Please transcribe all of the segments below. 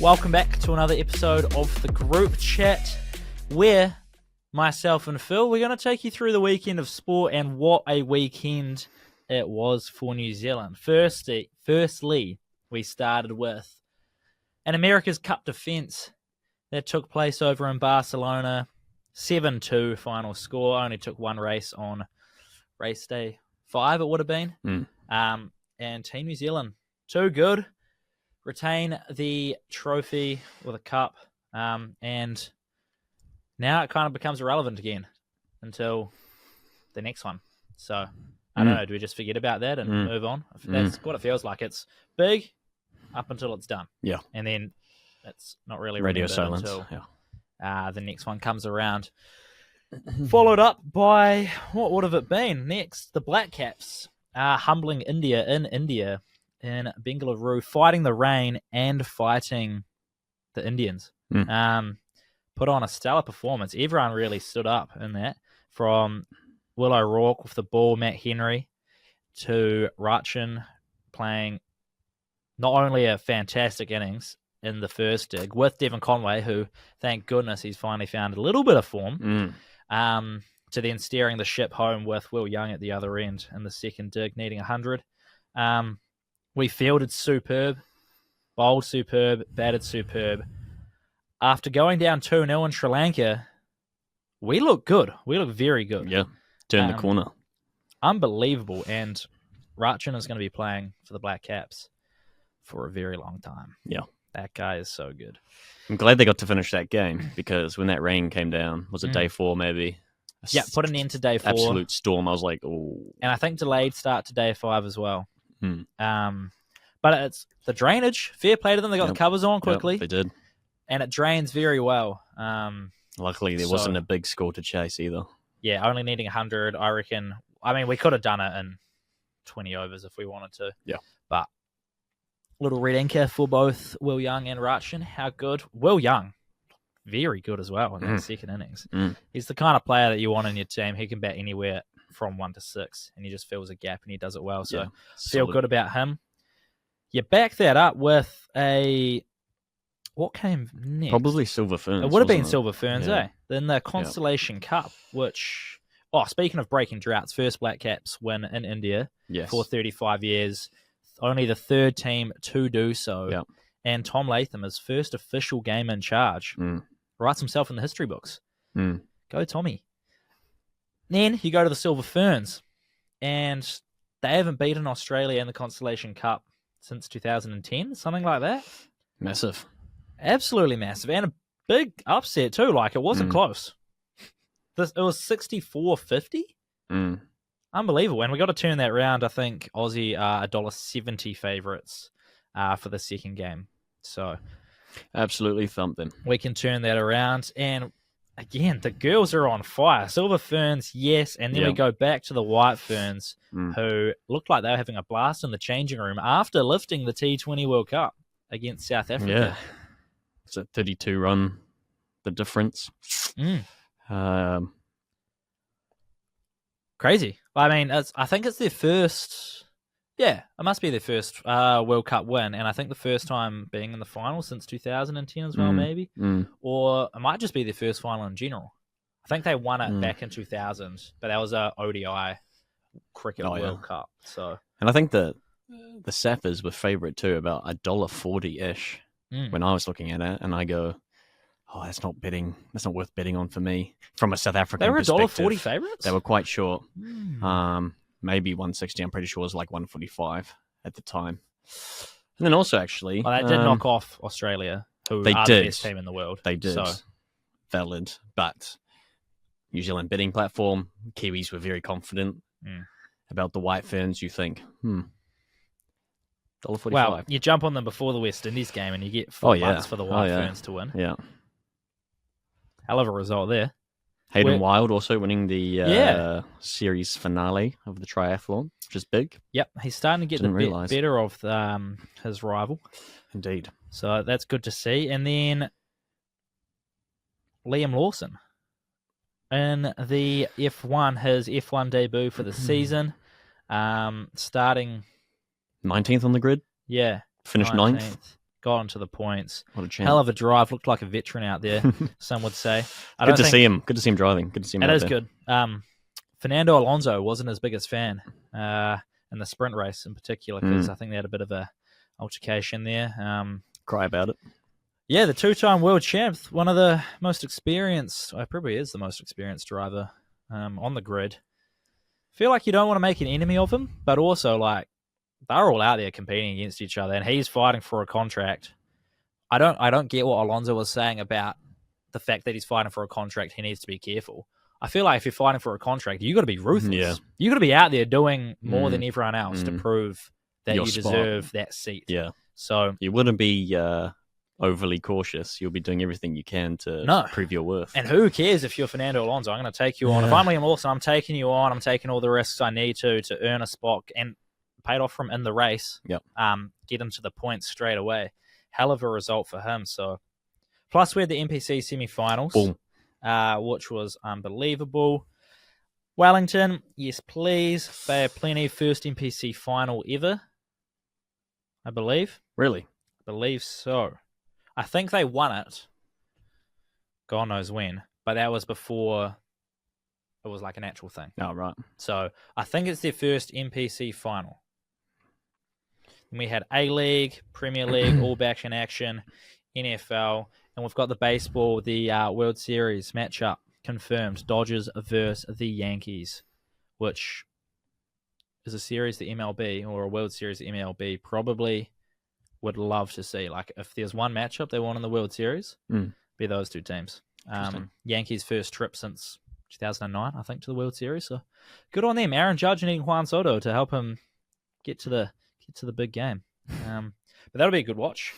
Welcome back to another episode of the group chat where myself and Phil, we're going to take you through the weekend of sport and what a weekend it was for New Zealand. Firstly, we started with an America's Cup defence that took place over in Barcelona. 7-2 final score. Only took one race on race day 5, it would have been. And Team New Zealand, too good. Retain the trophy or the cup. And now it kind of becomes irrelevant again until the next one. So, I don't know. Do we just forget about that and move on? That's what it feels like. It's big up until it's done. Yeah. And then it's not really Radio silence. until the next one comes around. Followed up by, what would have it been next? The Black Caps humbling India in Bengaluru, fighting the rain and fighting the Indians. Put on a stellar performance. Everyone really stood up in that. From Will O'Rourke with the ball, Matt Henry, to Rachin playing not only a fantastic innings in the first dig with Devon Conway, who, thank goodness, he's finally found a little bit of form, to then steering the ship home with Will Young at the other end in the second dig, needing 100. We fielded superb, bowled superb, batted superb. After going down 2-0 in Sri Lanka, we look good. We look very good. Yeah, turn the corner. Unbelievable. And Rachin is going to be playing for the Black Caps for a very long time. Yeah. That guy is so good. I'm glad they got to finish that game because when that rain came down, was it day 4 maybe? Yeah, put an end to day 4. Absolute storm. I was like, oh. And I think delayed start to day 5 as well. But it's the drainage. Fair play to them. They got the covers on quickly. They did. And it drains very well. Luckily, there wasn't a big score to chase either. Yeah, only needing 100, I reckon. I mean, we could have done it in 20 overs if we wanted to. Yeah. But little red anchor for both Will Young and Rachin. How good? Will Young, very good as well in that second innings. He's the kind of player that you want in your team. He can bat anywhere from 1 to 6, and he just fills a gap and he does it well. So feel good about him. You back that up with what came next? Probably Silver Ferns. It would have been Silver Ferns, Then the Constellation Cup, which, speaking of breaking droughts, first Black Caps win in India for 35 years. Only the third team to do so. Yep. And Tom Latham, his first official game in charge, writes himself in the history books. Go Tommy. Then you go to the Silver Ferns, and they haven't beaten Australia in the Constellation Cup since 2010, something like that. Massive. Absolutely massive. And a big upset, too. Like, it wasn't close. It was 64-50. Unbelievable. And we got to turn that round. I think Aussie are $1.70 favourites for the second game. So absolutely thumped them. We can turn that around. And again, the girls are on fire. Silver Ferns, yes. And then we go back to the White Ferns, who looked like they were having a blast in the changing room after lifting the T20 World Cup against South Africa. Yeah. It's a 32 run, the difference. Crazy. I mean, I think it's their first. Yeah, it must be their first World Cup win, and I think the first time being in the final since 2010 as well, maybe. Or it might just be their first final in general. I think they won it back in 2000, but that was a ODI cricket World Cup. So, and I think the Sappers were favourite too, about $1.40-ish when I was looking at it, and I go, oh, that's not worth betting on for me from a South African perspective. They were $1.40 favourites? They were quite short. Maybe 160, I'm pretty sure it was like 145 at the time. And then also, actually... Well, they did knock off Australia, who are the best team in the world. They did. So. Valid. But New Zealand betting platform, Kiwis were very confident about the White Ferns. You think, $1.45. Well, you jump on them before the West Indies game and you get $4 for the White Ferns to win. Yeah. Hell of a result there. Hayden Wilde also winning the series finale of the triathlon, which is big. Yep, he's starting to get better of his rival. Indeed. So that's good to see. And then Liam Lawson in the F1, his F1 debut for the season, starting 19th on the grid. Yeah, finished 9th. got onto the points. What a champ. Hell of a drive. Looked like a veteran out there, some would say. Good to see him. Good to see him driving. Good to see him It out is there. good. Fernando Alonso wasn't his biggest fan in the sprint race in particular because I think they had a bit of a altercation there. Cry about it. Yeah, the two-time world champ, one of the most experienced, probably is the most experienced driver on the grid. Feel like you don't want to make an enemy of him, but also like they're all out there competing against each other, and he's fighting for a contract. I don't get what Alonso was saying about the fact that he's fighting for a contract. He needs to be careful. I feel like if you're fighting for a contract, you got to be ruthless. Yeah. You got to be out there doing more than everyone else to prove that Your you spot. deserve that seat. Yeah. So you wouldn't be overly cautious. You'll be doing everything you can to prove your worth. And who cares if you're Fernando Alonso? I'm going to take you on. If I'm Liam Lawson, I'm taking you on. I'm taking all the risks I need to earn a spot and paid off from in the race. Yep. Get into the points straight away. Hell of a result for him. So, plus we had the NPC semi-finals, which was unbelievable. Wellington, yes please. They have plenty first NPC final ever, I believe. Really? I believe so. I think they won it. God knows when. But that was before it was like an actual thing. Oh, right. So I think it's their first NPC final. And we had A-League, Premier League, All Back in Action, NFL, and we've got the baseball, the World Series matchup confirmed. Dodgers versus the Yankees, which is a series the MLB, or a World Series the MLB, probably would love to see. Like, if there's one matchup they want in the World Series, be those two teams. Yankees' first trip since 2009, I think, to the World Series. So good on them. Aaron Judge needing Juan Soto to help him get to the big game. But that'll be a good watch.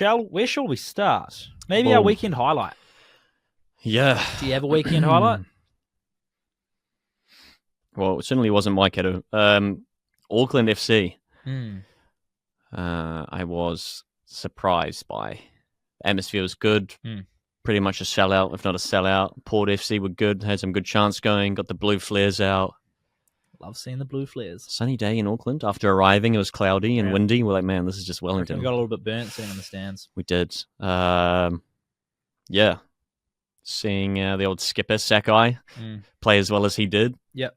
Where shall we start? Maybe our weekend highlight. Yeah. Do you have a weekend highlight? Well, it certainly wasn't my kiddo. Auckland FC. I was surprised by. The atmosphere was good. Pretty much a sellout, if not a sellout. Port FC were good. Had some good chants going. Got the blue flares out. Love seeing the blue flares. Sunny day in Auckland. After arriving, it was cloudy and windy. We're like, man, this is just Wellington. We got a little bit burnt sitting in the stands. We did. Yeah. Seeing the old skipper, Sakai, play as well as he did. Yep.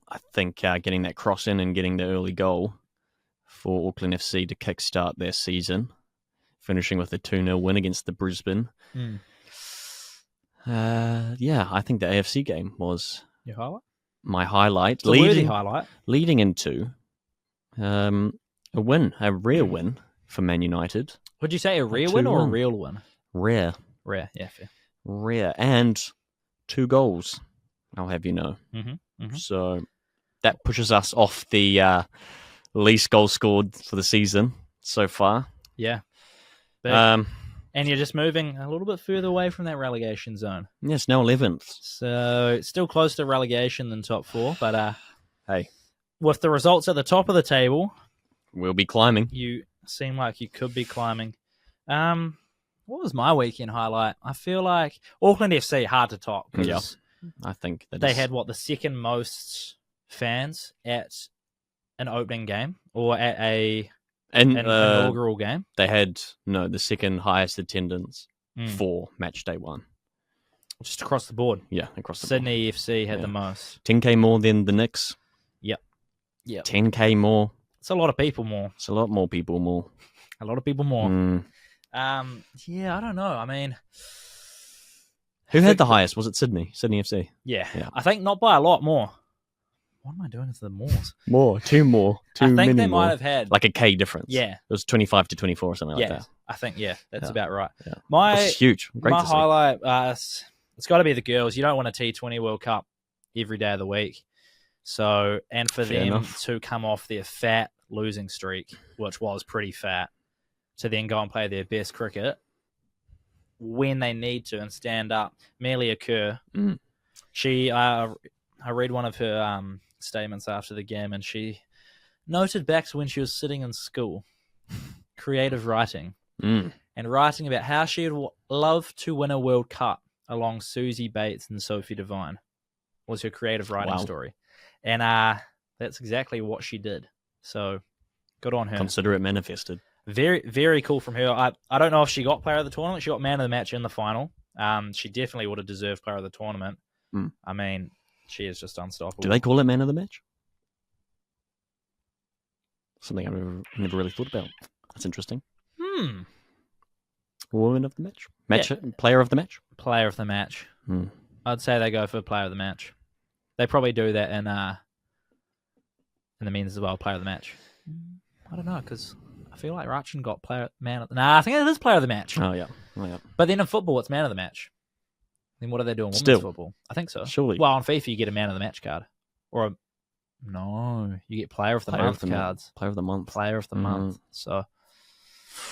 I think getting that cross in and getting the early goal for Auckland FC to kickstart their season, finishing with a 2-0 win against the Brisbane. Yeah, I think the AFC game was your highlight. My highlight. It's a worthy highlight. Leading into a win, a rare win for Man United. Would you say a rare win or a real win? Rare. Rare, yeah, fair. Rare. And 2 goals, I'll have you know. So that pushes us off the least goals scored for the season so far. Yeah. But, and you're just moving a little bit further away from that relegation zone. Yes, now 11th. So it's still closer to relegation than top 4. But hey, with the results at the top of the table, we'll be climbing. You seem like you could be climbing. What was my weekend highlight? I feel like Auckland FC, hard to top. Yeah, I think they had the second most fans at an opening game or at an inaugural game. They had the second highest attendance for match day 1. Just across the board. Yeah, across the Sydney board. FC had the most. 10k more than the Knicks. Yep. 10k more. It's a lot of people more. It's a lot more people more. A lot of people more. Yeah, I don't know. I mean, who had the highest? Was it Sydney? Sydney FC? Yeah. I think not by a lot more. What am I doing to the Moors? More. 2 more. I think they might have had like a K difference. Yeah. It was 25 to 24 or something like that. I think, that's about right. Yeah. That's huge. Great my to see. highlight, it's got to be the girls. You don't win a T20 World Cup every day of the week. So, and for them to come off their fat losing streak, which was pretty fat, to then go and play their best cricket when they need to and stand up. Amelia Kerr, she, I read one of her statements after the game, and she noted back to when she was sitting in school, creative writing, and writing about how she would love to win a World Cup along Susie Bates and Sophie Devine was her creative writing story. And that's exactly what she did. So good on her. Consider it manifested. Very, very cool from her. I don't know if she got player of the tournament. She got man of the match in the final. She definitely would have deserved player of the tournament. I mean, she is just unstoppable. Do they call it man of the match? Something I've never really thought about. That's interesting. Woman of the match? Player of the match? Player of the match. I'd say they go for player of the match. They probably do that in the men's as well, player of the match. I don't know, because I feel like Rachin got I think it is player of the match. Oh, yeah. But then in football, it's man of the match. Then what are they doing in women's football? I think so. Surely. Well, on FIFA, you get a man of the match card. No, you get player of the month cards. Player of the month. Player of the month. So,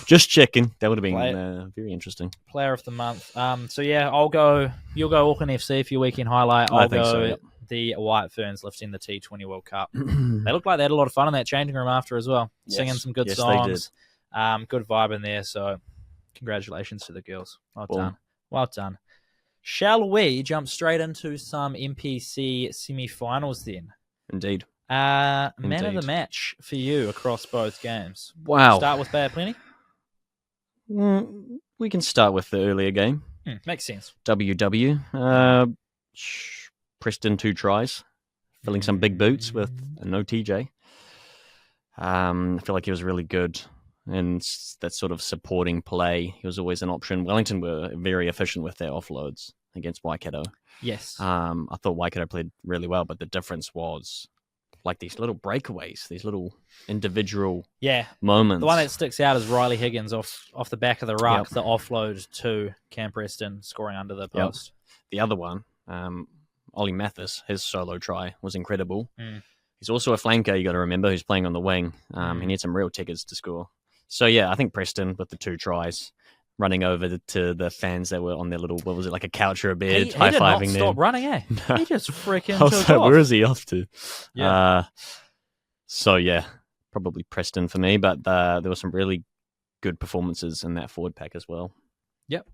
just checking. That would have been very interesting. Player of the month. So yeah, You'll go Auckland FC for your weekend highlight. I'll go the White Ferns lifting the T20 World Cup. They looked like they had a lot of fun in that changing room after as well, singing some good songs. They did. Good vibe in there. So, congratulations to the girls. Well done. Shall we jump straight into some NPC semi-finals then? Indeed. Man of the match for you across both games. Wow. Start with Bay of Plenty? We can start with the earlier game. Makes sense. WW. Preston 2 tries. Filling some big boots with no TJ. I feel like he was really good. And that sort of supporting play, he was always an option. Wellington were very efficient with their offloads against Waikato. Yes. I thought Waikato played really well, but the difference was like these little breakaways, these little individual moments. The one that sticks out is Riley Higgins off the back of the ruck, the offload to Cam Preston, scoring under the post. The other one, Ollie Mathis, his solo try was incredible. He's also a flanker, you got to remember, who's playing on the wing. He needs some real tickets to score. So, yeah, I think Preston with the 2 tries, running over to the fans that were on their little, what was it, like a couch or a bed, high-fiving them. He did not stop running, eh? No. He just freaking took off. Where is he off to? Yeah. So, yeah, probably Preston for me, but there were some really good performances in that forward pack as well. Yep.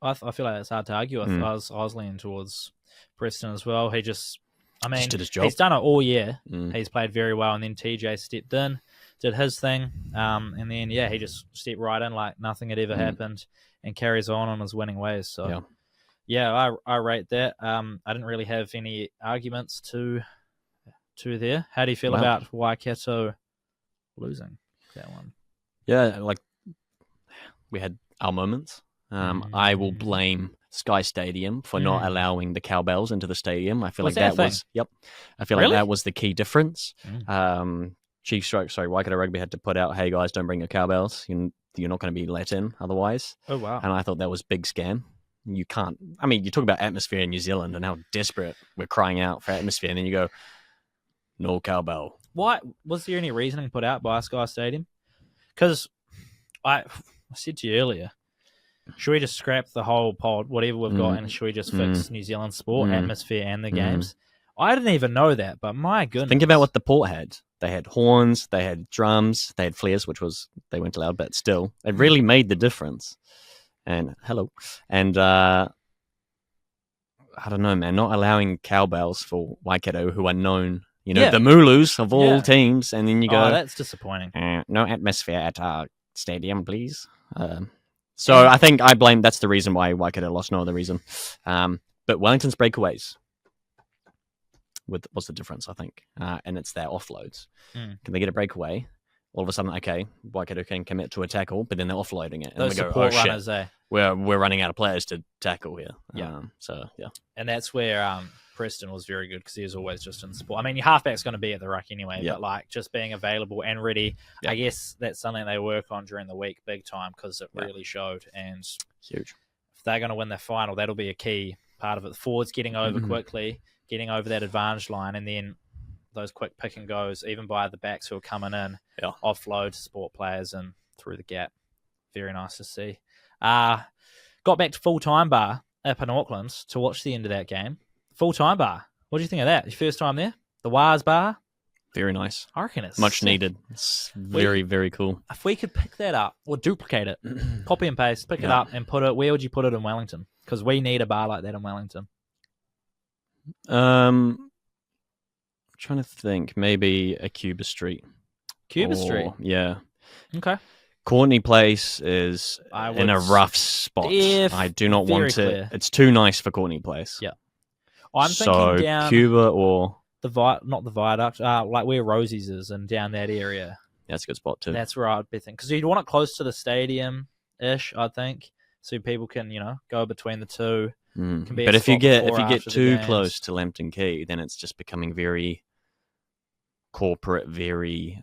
I feel like it's hard to argue with. I was leaning towards Preston as well. He just did his job. He's done it all year. He's played very well, and then TJ stepped in, did his thing, and then he just stepped right in like nothing had ever happened, and carries on his winning ways. So I rate that. I didn't really have any arguments to there. How do you feel about Waikato losing that one? Yeah, like we had our moments. I will blame Sky Stadium for not allowing the cowbells into the stadium. I feel like that was I feel like that was the key difference. Waikato Rugby had to put out, hey guys, don't bring your cowbells. You're not going to be let in otherwise. Oh wow. And I thought that was big scam. You can't, I mean, you talk about atmosphere in New Zealand and how desperate we're crying out for atmosphere, and then you go, no cowbell. Why? Was there any reasoning put out by Sky Stadium? Because I said to you earlier, should we just scrap the whole pod, whatever we've got, and should we just fix New Zealand sport, atmosphere, and the games? I didn't even know that, but my goodness. Think about what the port had. They had horns, they had drums, they had flares, they weren't allowed, but still, it really made the difference. And I don't know, man, not allowing cowbells for Waikato, who are known, the Mulus of all teams, and then you go, that's disappointing. No atmosphere at our stadium, please. So I think that's the reason why Waikato lost, no other reason. But Wellington's breakaways what's the difference, I think? And it's their offloads. Can they get a breakaway? All of a sudden, okay, Waikato can commit to a tackle, but then they're offloading it. And those support runners, we're running out of players to tackle here. And that's where Preston was very good, because he was always just in support. I mean, your halfback's going to be at the ruck anyway, but like just being available and ready, I guess that's something they work on during the week big time, because it really showed. And huge. If they're going to win their final, that'll be a key part of it. The forwards getting over quickly, getting over that advantage line, and then those quick pick and goes, even by the backs who are coming in, offload support players and through the gap. Very nice to see. Got back to full-time bar up in Auckland to watch the end of that game. Full-time bar. What do you think of that? Your first time there? The Waz bar? Very nice. I reckon it's much needed. It's very, very cool. If we could pick that up or duplicate it, copy and paste, pick it up and put it, where would you put it in Wellington? Because we need a bar like that in Wellington. I'm trying to think. Maybe a Cuba Street. Cuba Street? Yeah. Okay. Courtney Place is I in a would- rough spot. If I do not very want it. clear. It's too nice for Courtney Place. Yeah. I'm so thinking down Cuba or not the viaduct, like where Rosie's is, and down that area. that's a good spot too. That's where I'd be thinking, because you'd want it close to the stadium-ish, I think, so people can go between the two. Can be a But if you spot get before or after the too games. close to Lambton Key, then it's just becoming very corporate, very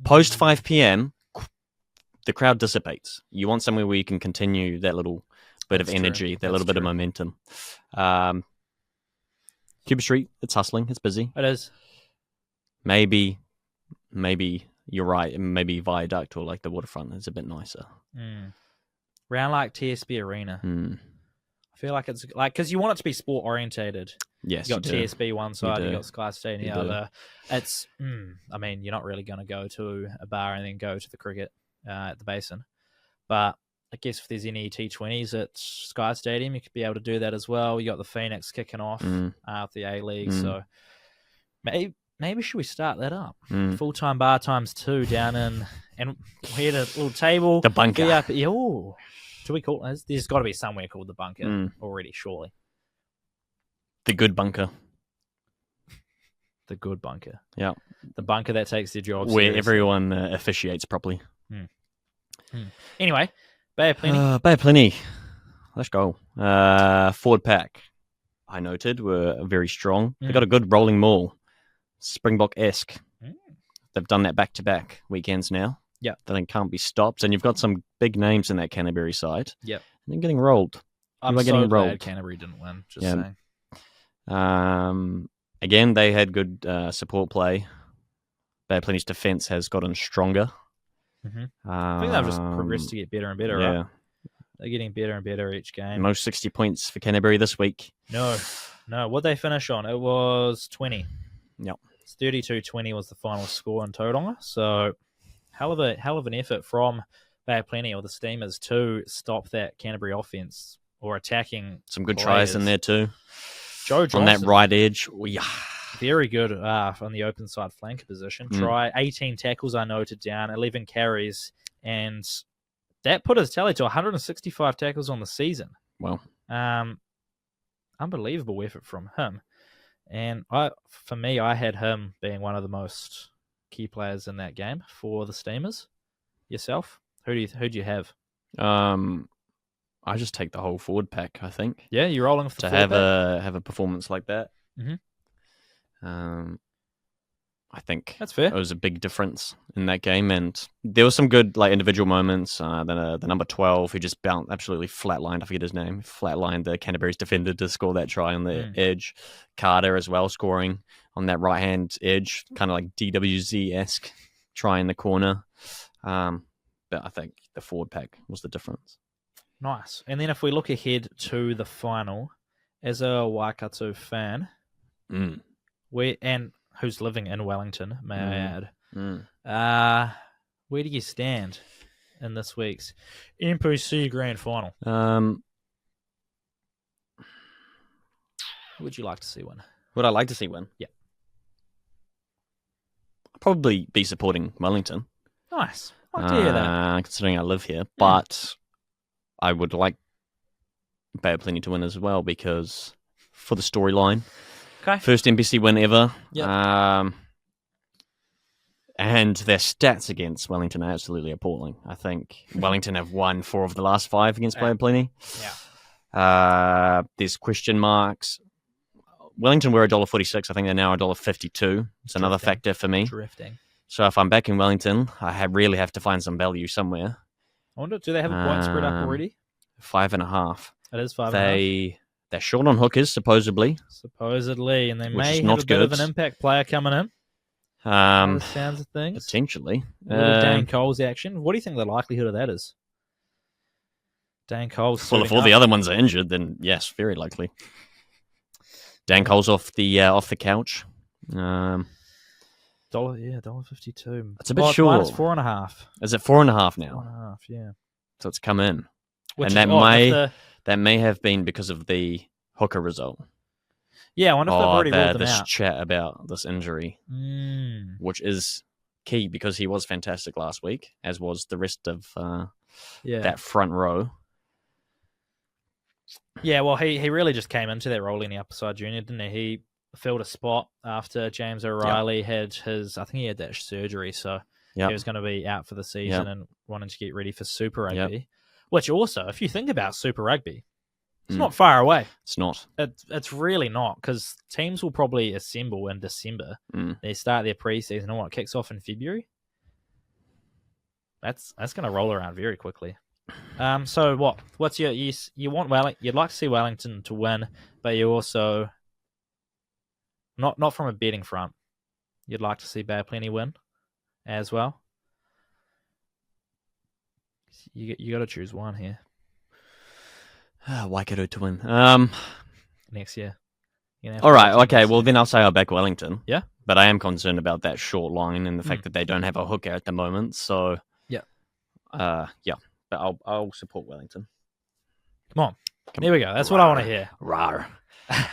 post 5 p.m. The crowd dissipates. You want somewhere where you can continue that little bit That's of true. energy, that That's little bit of true. momentum. Cuba Street, it's hustling, it's busy. It is. Maybe you're right. Maybe Viaduct or like the waterfront is a bit nicer. Round like TSB Arena. I feel like it's like, because you want it to be sport orientated. Yes, You got do. TSB one side, you do. got Sky Stadium You the do. other. It's, I mean, you're not really going to go to a bar and then go to the cricket at the Basin. But I guess if there's any T20s at Sky Stadium, you could be able to do that as well. You got the Phoenix kicking off with the A-League. So maybe should we start that up? Full-time bar times 2 down in, and we had a little table. The bunker. VIP. Yeah, ooh. Do we call it? There's got to be somewhere called the bunker already, surely. The good bunker. The good bunker. Yeah. The bunker that takes their job Where seriously. everyone officiates properly. Anyway, Bay of Plenty. Bay of Plenty. Let's go. Forward pack, I noted, were very strong. They got a good rolling maul. Springbok-esque. They've done that back-to-back weekends now. Yeah. They can't be stopped. And you've got some big names in that Canterbury side. Yep. And they're getting rolled. I'm are getting so glad rolled. Canterbury didn't win. Just Yeah. saying. Again, they had good support play. Bay of Plenty's defence has gotten stronger. I think they've just progressed to get better and better, Yeah. right? They're getting better and better each game. Most 60 points for Canterbury this week. No. What'd they finish on? It was 20. Yep. It's 32-20 was the final score in Tauranga. So hell of an effort from Bay of Plenty or the Steamers to stop that Canterbury offense or attacking. Some good tries in there too. Joe Johnson, on that right edge. Oh, yeah. very good on the open side flanker position. Try 18 tackles I noted down, 11 carries, and that put his tally to 165 tackles on the season. Wow. Unbelievable effort from him. And for me, I had him being one of the most key players in that game for the Steamers. Yourself? Who do you have? I just take the whole forward pack, I think. Yeah, you're rolling with the to forward pack? have a performance like that. I think That's fair. it was a big difference in that game, and there were some good individual moments. The number 12 who just absolutely flatlined. I forget his name. Flatlined the Canterbury's defender to score that try on the edge. Carter as well scoring on that right hand edge, kind of like DWZ-esque try in the corner. But I think the forward pack was the difference. Nice. And then if we look ahead to the final, as a Waikato fan, and who's living in Wellington, may I add, where do you stand in this week's NPC Grand Final? Who would you like to see win? Would I like to see win? Yeah. I'd probably be supporting Wellington. Nice. I like to hear that. Considering I live here, but I would like Bay of Plenty to win as well because for the storyline. Okay. First NPC win ever. Yep. And their stats against Wellington are absolutely appalling. I think Wellington have won 4 of the last 5 against Bay of Plenty. Yeah. There's question marks. Wellington were $1.46. I think they're now $1.52. It's another factor for me. Drifting. So if I'm back in Wellington, I really have to find some value somewhere. I wonder, do they have a point spread up already? 5.5. It is 5.5. They're short on hookers, supposedly. Supposedly, and they Which may is have not a bit of good. an impact player coming in. By the sounds of things. Potentially. A little Dane Cole's action. What do you think the likelihood of that is? Dane Cole's Well, if all the other ones are injured, then yes, very likely. Dan Cole's off the couch. $1.52. It's a bit short. It's 4.5. Is it 4.5 now? 4.5, yeah. So it's come in. Which And is that may have been because of the hooker result. Yeah, I wonder if they've already ruled them this out. chat about this injury, which is key because he was fantastic last week, as was the rest of Yeah. that front row. Yeah, well, he really just came into that role in the upside junior, didn't he? He filled a spot after James O'Reilly had I think he had that surgery, so he was going to be out for the season and wanted to get ready for Super Rugby, which also, if you think about Super Rugby, it's not far away. It's not. It's really not, because teams will probably assemble in December. They start their preseason, and what kicks off in February. That's going to roll around very quickly. So what's you want you'd like to see Wellington to win, but you also not from a betting front. You'd like to see Bay Plenty win as well. You got to choose one here. Waikato to win. Next year. All right. Okay. Well, then I'll say I'll back Wellington. Yeah. But I am concerned about that short line and the fact that they don't have a hooker at the moment. So yeah. But I'll support Wellington. Come on. There we go. That's what I want to hear. Rawr.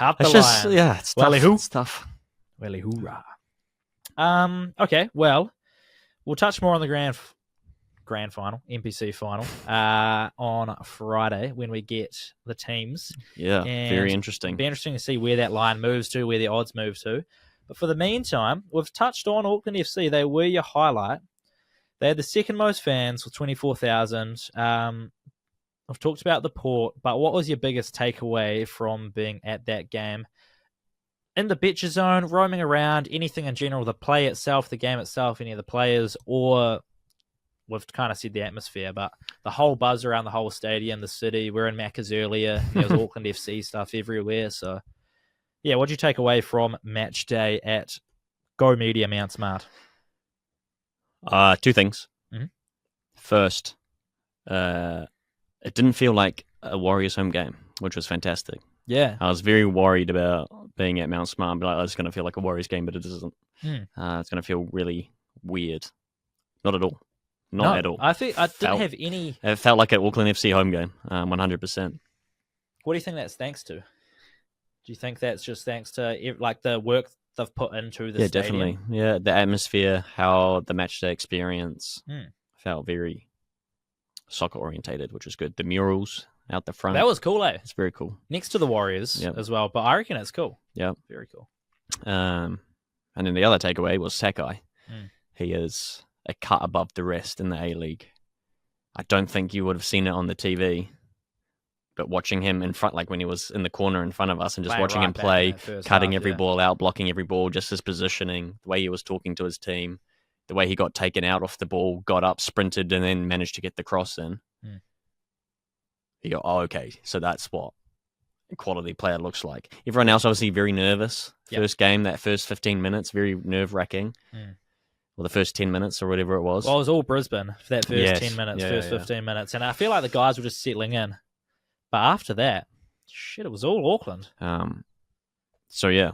Up the line. Yeah, it's tough. It's tough. Welly hoorah. Okay, well, we'll touch more on the grand final, NPC final, on Friday when we get the teams. Yeah, very interesting. It'll be interesting to see where that line moves to, where the odds move to. But for the meantime, we've touched on Auckland FC. They were your highlight. They had the second most fans with 24,000. I've talked about the port, but what was your biggest takeaway from being at that game? In the Betcha Zone, roaming around, anything in general, the play itself, the game itself, any of the players, or we've kind of said the atmosphere, but the whole buzz around the whole stadium, the city. We're in Macca's earlier. There was Auckland FC stuff everywhere. So, yeah, what did you take away from match day at Go Media Mount Smart? Two things. Mm-hmm. First, it didn't feel like a Warriors home game, which was fantastic. Yeah. I was very worried about being at Mount Smart, but it's going to feel like a Warriors game, but it isn't. It's going to feel really weird. Not at all. Not at all. I think I didn't have any... It felt like an Auckland FC home game, 100%. What do you think that's thanks to? Do you think that's just thanks to like the work they've put into the stadium? Yeah, definitely. Yeah, the atmosphere, how the match day experience felt very soccer orientated, which was good. The murals out the front. That was cool, eh? It's very cool. Next to the Warriors as well, but I reckon it's cool. Yeah. Very cool. And then the other takeaway was Sakai. He is a cut above the rest in the A-League. I don't think you would have seen it on the TV, but watching him in front, like when he was in the corner in front of us and just watching him play, cutting every ball out, blocking every ball, just his positioning, the way he was talking to his team, the way he got taken out off the ball, got up, sprinted, and then managed to get the cross in. You go, oh, okay, so that's what a quality player looks like. Everyone else, obviously, very nervous. First game, that first 15 minutes, very nerve-wracking. Or the first 10 minutes or whatever it was. Well, it was all Brisbane for that first 10 minutes, 15 minutes. And I feel like the guys were just settling in. But after that, it was all Auckland. So, yeah,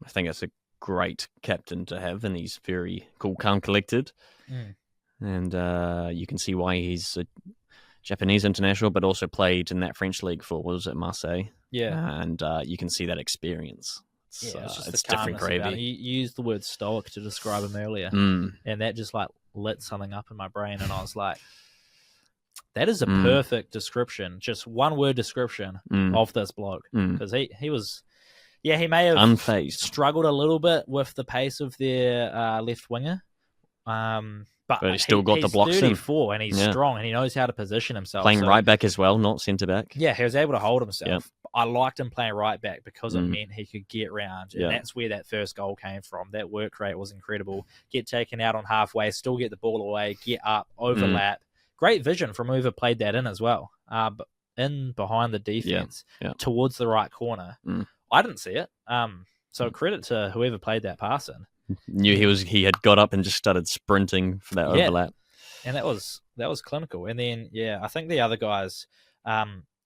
I think it's a great captain to have, and he's very cool, calm, collected. And you can see why he's a Japanese international, but also played in that French league for, what was it, Marseille? Yeah. And you can see that experience. It's different gravy. You used the word stoic to describe him earlier, and that just like lit something up in my brain, and I was like, that is a perfect description, just one word description of this bloke, because he was, he may have unfazed, struggled a little bit with the pace of their left winger, but he still got the blocks in. He's 34 and he's strong and he knows how to position himself. Playing right back as well, not centre back. Yeah, he was able to hold himself. I liked him playing right back because it meant he could get round. And that's where that first goal came from. That work rate was incredible. Get taken out on halfway, still get the ball away, get up, overlap. Great vision from whoever played that in as well. But in behind the defense towards the right corner. I didn't see it. So credit to whoever played that pass in. Knew he had got up and just started sprinting for that overlap. And that was clinical. And then I think the other guys,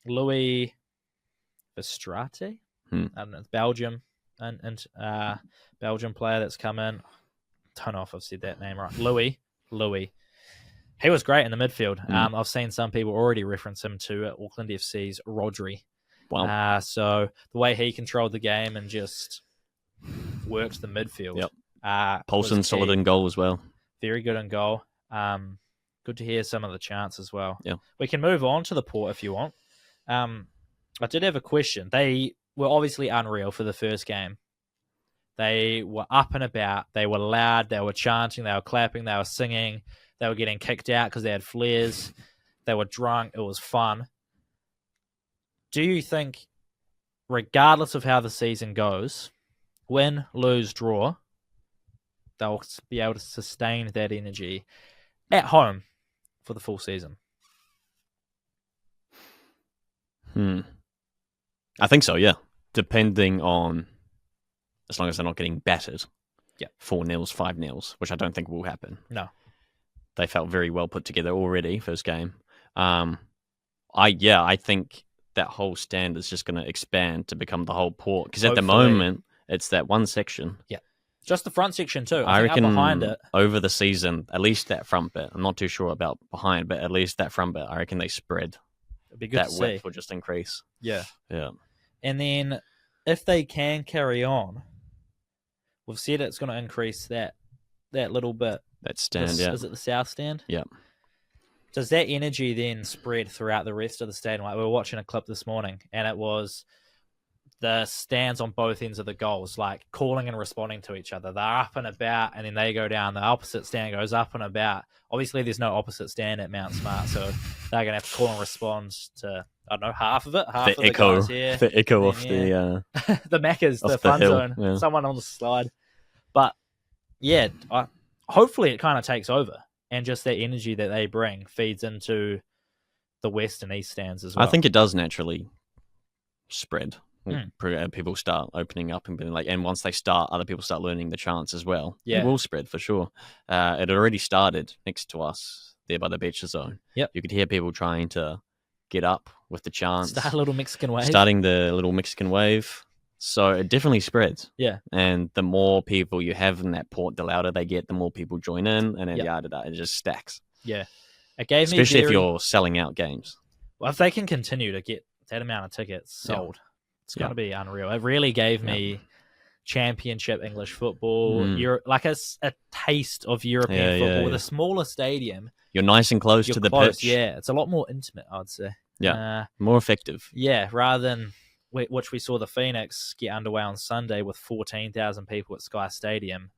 Louis Verstraete, I don't know, Belgium and Belgian player that's come in. Don't know if I've said that name right. Louis. He was great in the midfield. I've seen some people already reference him to Auckland FC's Rodri. Wow. So the way he controlled the game and just worked the midfield. Paulson solid in goal as well. very good in goal. Good to hear some of the chants as well. Yeah. We can move on to the Port if you want. I did have a question. They were obviously unreal for the first game. They were up and about. They were loud. They were chanting. They were clapping. They were singing. They were getting kicked out because they had flares. They were drunk. It was fun. Do you think, regardless of how the season goes, win, lose, draw, they'll be able to sustain that energy at home for the full season? I think so, yeah. Depending on, as long as they're not getting battered. Yeah. 4-0, 5-0, which I don't think will happen. No. They felt very well put together already, first game. I think that whole stand is just going to expand to become the whole Port. Because at the moment, it's that one section. Yeah. Just the front section too. I reckon up behind it, over the season, at least that front bit, I'm not too sure about behind, but at least that front bit, I reckon they spread. it'd be good That to width see. will just increase. Yeah. Yeah. And then if they can carry on, we've said it's going to increase that little bit. That stand, yeah. Is it the south stand? Yeah. Does that energy then spread throughout the rest of the stadium? Like we were watching a clip this morning, and it was the stands on both ends of the goals, like calling and responding to each other. They're up and about, and then they go down. The opposite stand goes up and about. Obviously, there's no opposite stand at Mount Smart, so they're going to have to call and respond to, I don't know, half of it. Half of echo, the guys here. the echo off yeah. the... the Macca's, off the the fun hill, zone. yeah. Someone on the slide. But, yeah, hopefully it kind of takes over, and just that energy that they bring feeds into the west and east stands as well. I think it does naturally spread. People start opening up and being like, and once they start, other people start learning the chants as well. Yeah. It will spread for sure. It already started next to us there by the beach zone. Yep. You could hear people trying to get up with the chants. Start a little Mexican wave. Starting the little Mexican wave. So it definitely spreads. Yeah. And the more people you have in that port, the louder they get, the more people join in, and then it just stacks. Yeah. It gave me Especially if you're selling out games. Well, if they can continue to get that amount of tickets sold, it's going to be unreal. It really gave me championship English football, like a taste of European football with a smaller stadium. You're nice and close to the pitch. Yeah, it's a lot more intimate, I'd say. Yeah, more effective. Yeah, rather than which we saw the Phoenix get underway on Sunday with 14,000 people at Sky Stadium.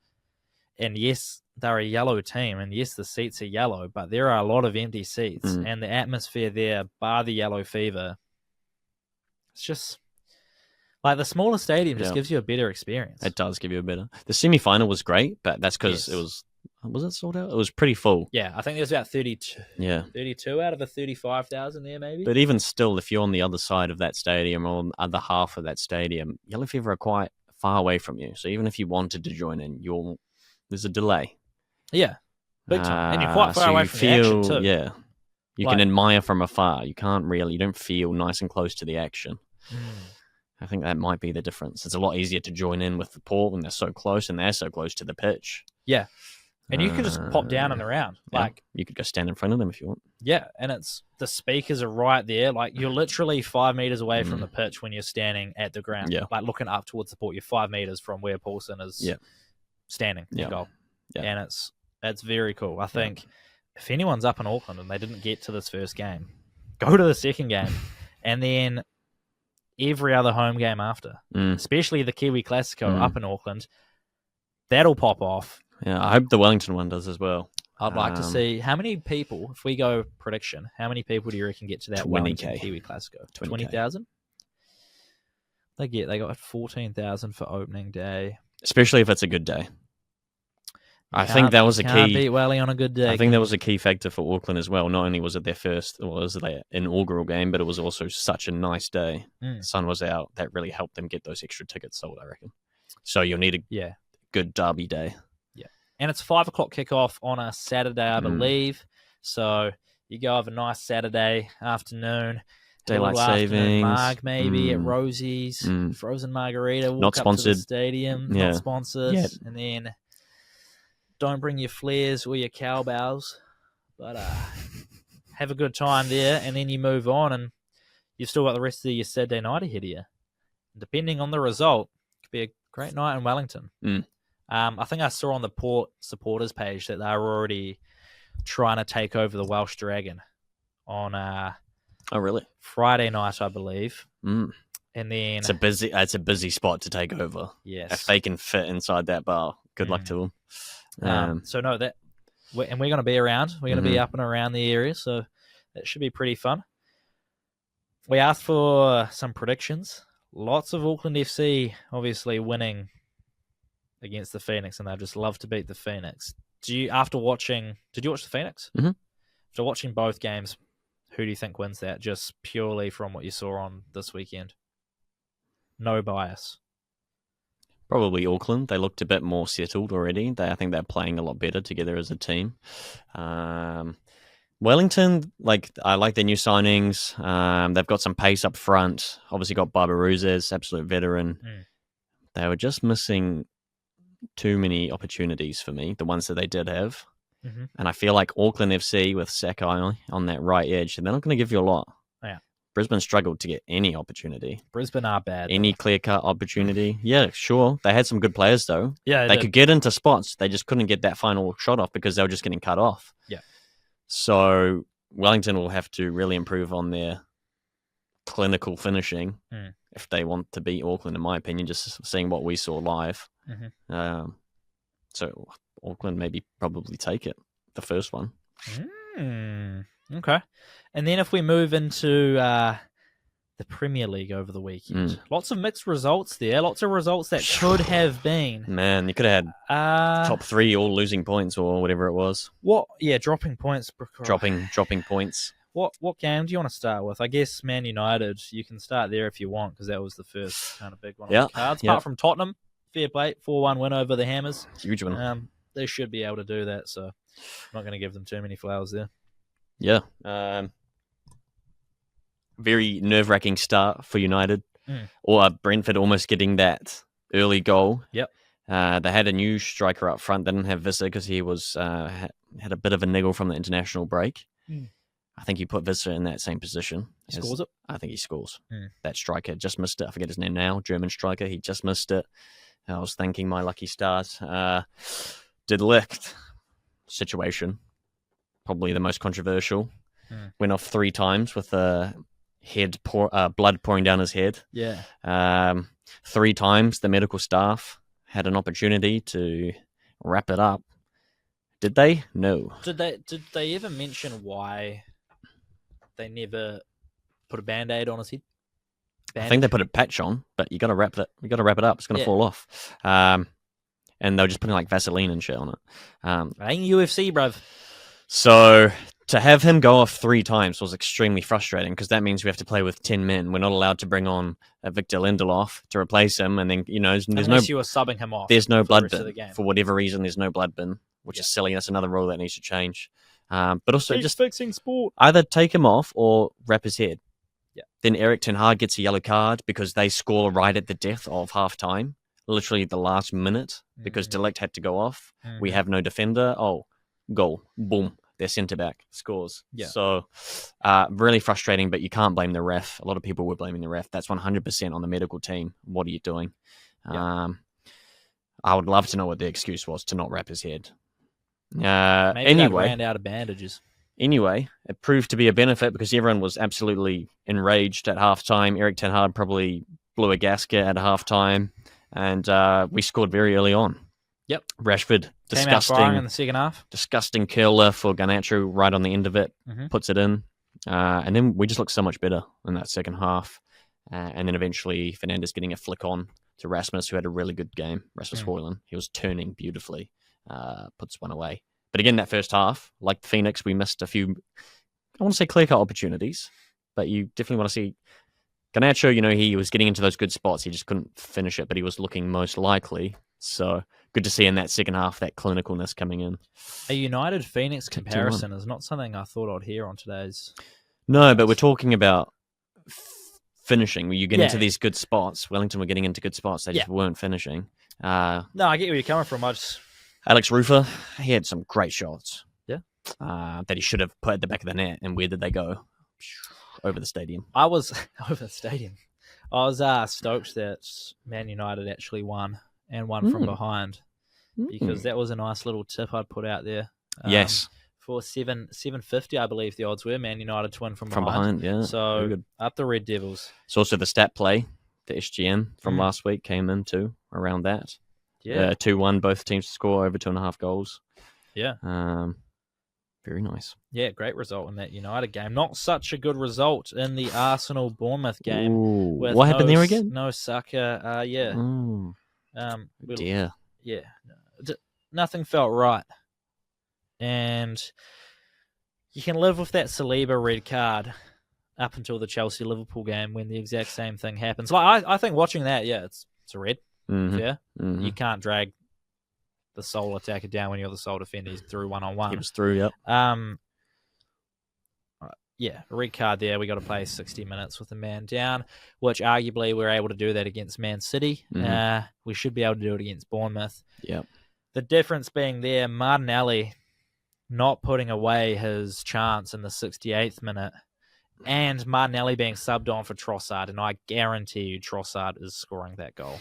And yes, they're a yellow team, and yes, the seats are yellow, but there are a lot of empty seats, and the atmosphere there, bar the yellow fever, it's just... Like, the smaller stadium just gives you a better experience. It does give you a better... The semi-final was great, but that's because it was... Was it sold out? It was pretty full. Yeah, I think there was about 32. Yeah. 32 out of the 35,000 there, maybe. But even still, if you're on the other side of that stadium or on the other half of that stadium, yellow fever are quite far away from you. So even if you wanted to join in, there's a delay. Yeah, big time. And you're quite far away from the action, too. Yeah. You can admire from afar. You don't feel nice and close to the action. I think that might be the difference. It's a lot easier to join in with the Port when they're so close, and they're so close to the pitch. Yeah. And you can just pop down and around. Like you could go stand in front of them if you want. Yeah, and the speakers are right there. Like, you're literally 5 meters away from the pitch when you're standing at the ground. Yeah. Like, looking up towards the Port, you're 5 meters from where Paulson is standing in goal. Yeah. And it's very cool. I think if anyone's up in Auckland and they didn't get to this first game, go to the second game, and then every other home game after, especially the Kiwi Classico up in Auckland, that'll pop off. Yeah, I hope the Wellington one does as well. I'd like to see how many people, if we go prediction, how many people do you reckon get to that 20K. Wellington Kiwi Classico? 20,000? They got 14,000 for opening day. Especially if it's a good day. I think that was a key. Can't beat Welly on a good day. I think that was a key factor for Auckland as well. Not only was it their inaugural game, but it was also such a nice day. The sun was out. That really helped them get those extra tickets sold, I reckon. So you'll need a good derby day. And it's 5 o'clock kickoff on a Saturday, I believe. So you go have a nice Saturday afternoon. Daylight savings. Marg maybe at Rosie's. Frozen margarita. Walk Not sponsored. Up to the stadium. Not sponsored. Yeah. And then don't bring your flares or your cowbells. But have a good time there. And then you move on, and you've still got the rest of your Saturday night ahead of you. Depending on the result, it could be a great night in Wellington. I think I saw on the Port supporters page that they were already trying to take over the Welsh Dragon on Oh, really? Friday night, I believe. Mm. And then It's a busy spot to take over. yes, If they can fit inside that bar, good luck to them. So no, we're going to be around. We're going to be up and around the area, so that should be pretty fun. We asked for some predictions. Lots of Auckland FC obviously winning against the Phoenix, and they just love to beat the Phoenix. Did you watch the Phoenix? Mm-hmm. After watching both games, who do you think wins that? Just purely from what you saw on this weekend. No bias. Probably Auckland. They looked a bit more settled already. I think they're playing a lot better together as a team. Wellington, I like their new signings. They've got some pace up front. Obviously got Barbaruzes, absolute veteran. They were just missing too many opportunities for me, the ones that they did have. Mm-hmm. And I feel like Auckland FC with Sakai on that right edge, they're not going to give you a lot. Yeah. Brisbane struggled to get any opportunity. Brisbane are bad. Any clear-cut opportunity. Yeah, sure. They had some good players, though. Yeah, they could get into spots. They just couldn't get that final shot off because they were just getting cut off. Yeah. So Wellington will have to really improve on their clinical finishing if they want to beat Auckland, in my opinion, just seeing what we saw live. Mm-hmm. So Auckland maybe probably take it, the first one. Okay. And then if we move into the Premier League over the weekend, lots of mixed results there. Lots of results that could have been. Man, you could have had top three all losing points or whatever it was. What? Yeah, dropping points. Dropping points. What game do you want to start with? I guess Man United. You can start there if you want because that was the first kind of big one on the cards. Apart from Tottenham, fair play, 4-1 win over the Hammers. Huge one. They should be able to do that, so I'm not going to give them too many flowers there. Yeah. Very nerve-wracking start for United. Or Brentford almost getting that early goal. Yep. They had a new striker up front. They didn't have Visser because he was had a bit of a niggle from the international break. I think you put Visser in that same position. He scores it? I think he scores. That striker just missed it. I forget his name now. German striker. He just missed it. I was thanking my lucky stars. Did Ligt situation. Probably the most controversial. Went off 3 times with blood pouring down his head. Yeah. 3 times the medical staff had an opportunity to wrap it up. Did they? No. Did they ever mention why they never put a Band-Aid on his head? I think they put a patch on, but you got to wrap it. You got to wrap it up. It's going to fall off. And they were just putting Vaseline and shit on it. Ain't UFC, bruv. So to have him go off 3 times was extremely frustrating because that means we have to play with 10 men. We're not allowed to bring on Victor Lindelof to replace him, and then there's unless you were subbing him off. There's no blood bin for whatever reason. There's no blood bin, which is silly. That's another rule that needs to change. But also just fixing sport. Either take him off or wrap his head. Yeah. Then Eric Ten Hag gets a yellow card because they score right at the death of half time, literally the last minute because De Ligt had to go off. We have no defender. Oh, goal, boom. Their centre-back scores. Yeah. So, really frustrating, but you can't blame the ref. A lot of people were blaming the ref. That's 100% on the medical team. What are you doing? Yeah. I would love to know what the excuse was to not wrap his head. Maybe anyway, they ran out of bandages. Anyway, it proved to be a benefit because everyone was absolutely enraged at halftime. Eric Ten Hag probably blew a gasket at halftime, and we scored very early on. Yep. Rashford, disgusting. Came out firing in the second half. Disgusting curler for Garnacho right on the end of it. Puts it in. And then we just looked so much better in that second half. And then eventually Fernandes getting a flick on to Rasmus, who had a really good game. Rasmus Højlund. He was turning beautifully. Puts one away. But again, that first half, like Phoenix, we missed a few, I want to say clear-cut opportunities. But you definitely want to see Garnacho, he was getting into those good spots. He just couldn't finish it, but he was looking most likely. So good to see in that second half that clinicalness coming in. A United Phoenix comparison is not something I thought I'd hear on today's. No, but we're talking about finishing. Where you get into these good spots. Wellington were getting into good spots. They just weren't finishing. No, I get where you're coming from. Alex Rufer, he had some great shots. Yeah. That he should have put at the back of the net. And where did they go? Over the stadium. I was over the stadium. I was stoked that Man United actually won. And one from behind. because that was a nice little tip I'd put out there. Yes. For 750, I believe the odds were. Man United to win from behind. Yeah. So up the Red Devils. It's also the stat play, the SGM from last week came in too, around that. Yeah. 2-1, both teams to score over 2.5 goals. Yeah. Very nice. Yeah, great result in that United game. Not such a good result in the Arsenal-Bournemouth game. Ooh, what happened there again? No Saka. Yeah. Oh, dear. Yeah. Nothing felt right. And you can live with that Saliba red card up until the Chelsea-Liverpool game when the exact same thing happens. Like I think watching that, it's a red. Yeah. You can't drag the sole attacker down when you're the sole defender. He's through one-on-one. He was through, yep. Yeah, a red card there. We got to play 60 minutes with a man down, which arguably we're able to do that against Man City. We should be able to do it against Bournemouth. Yep. The difference being there, Martinelli not putting away his chance in the 68th minute, and Martinelli being subbed on for Trossard, and I guarantee you Trossard is scoring that goal.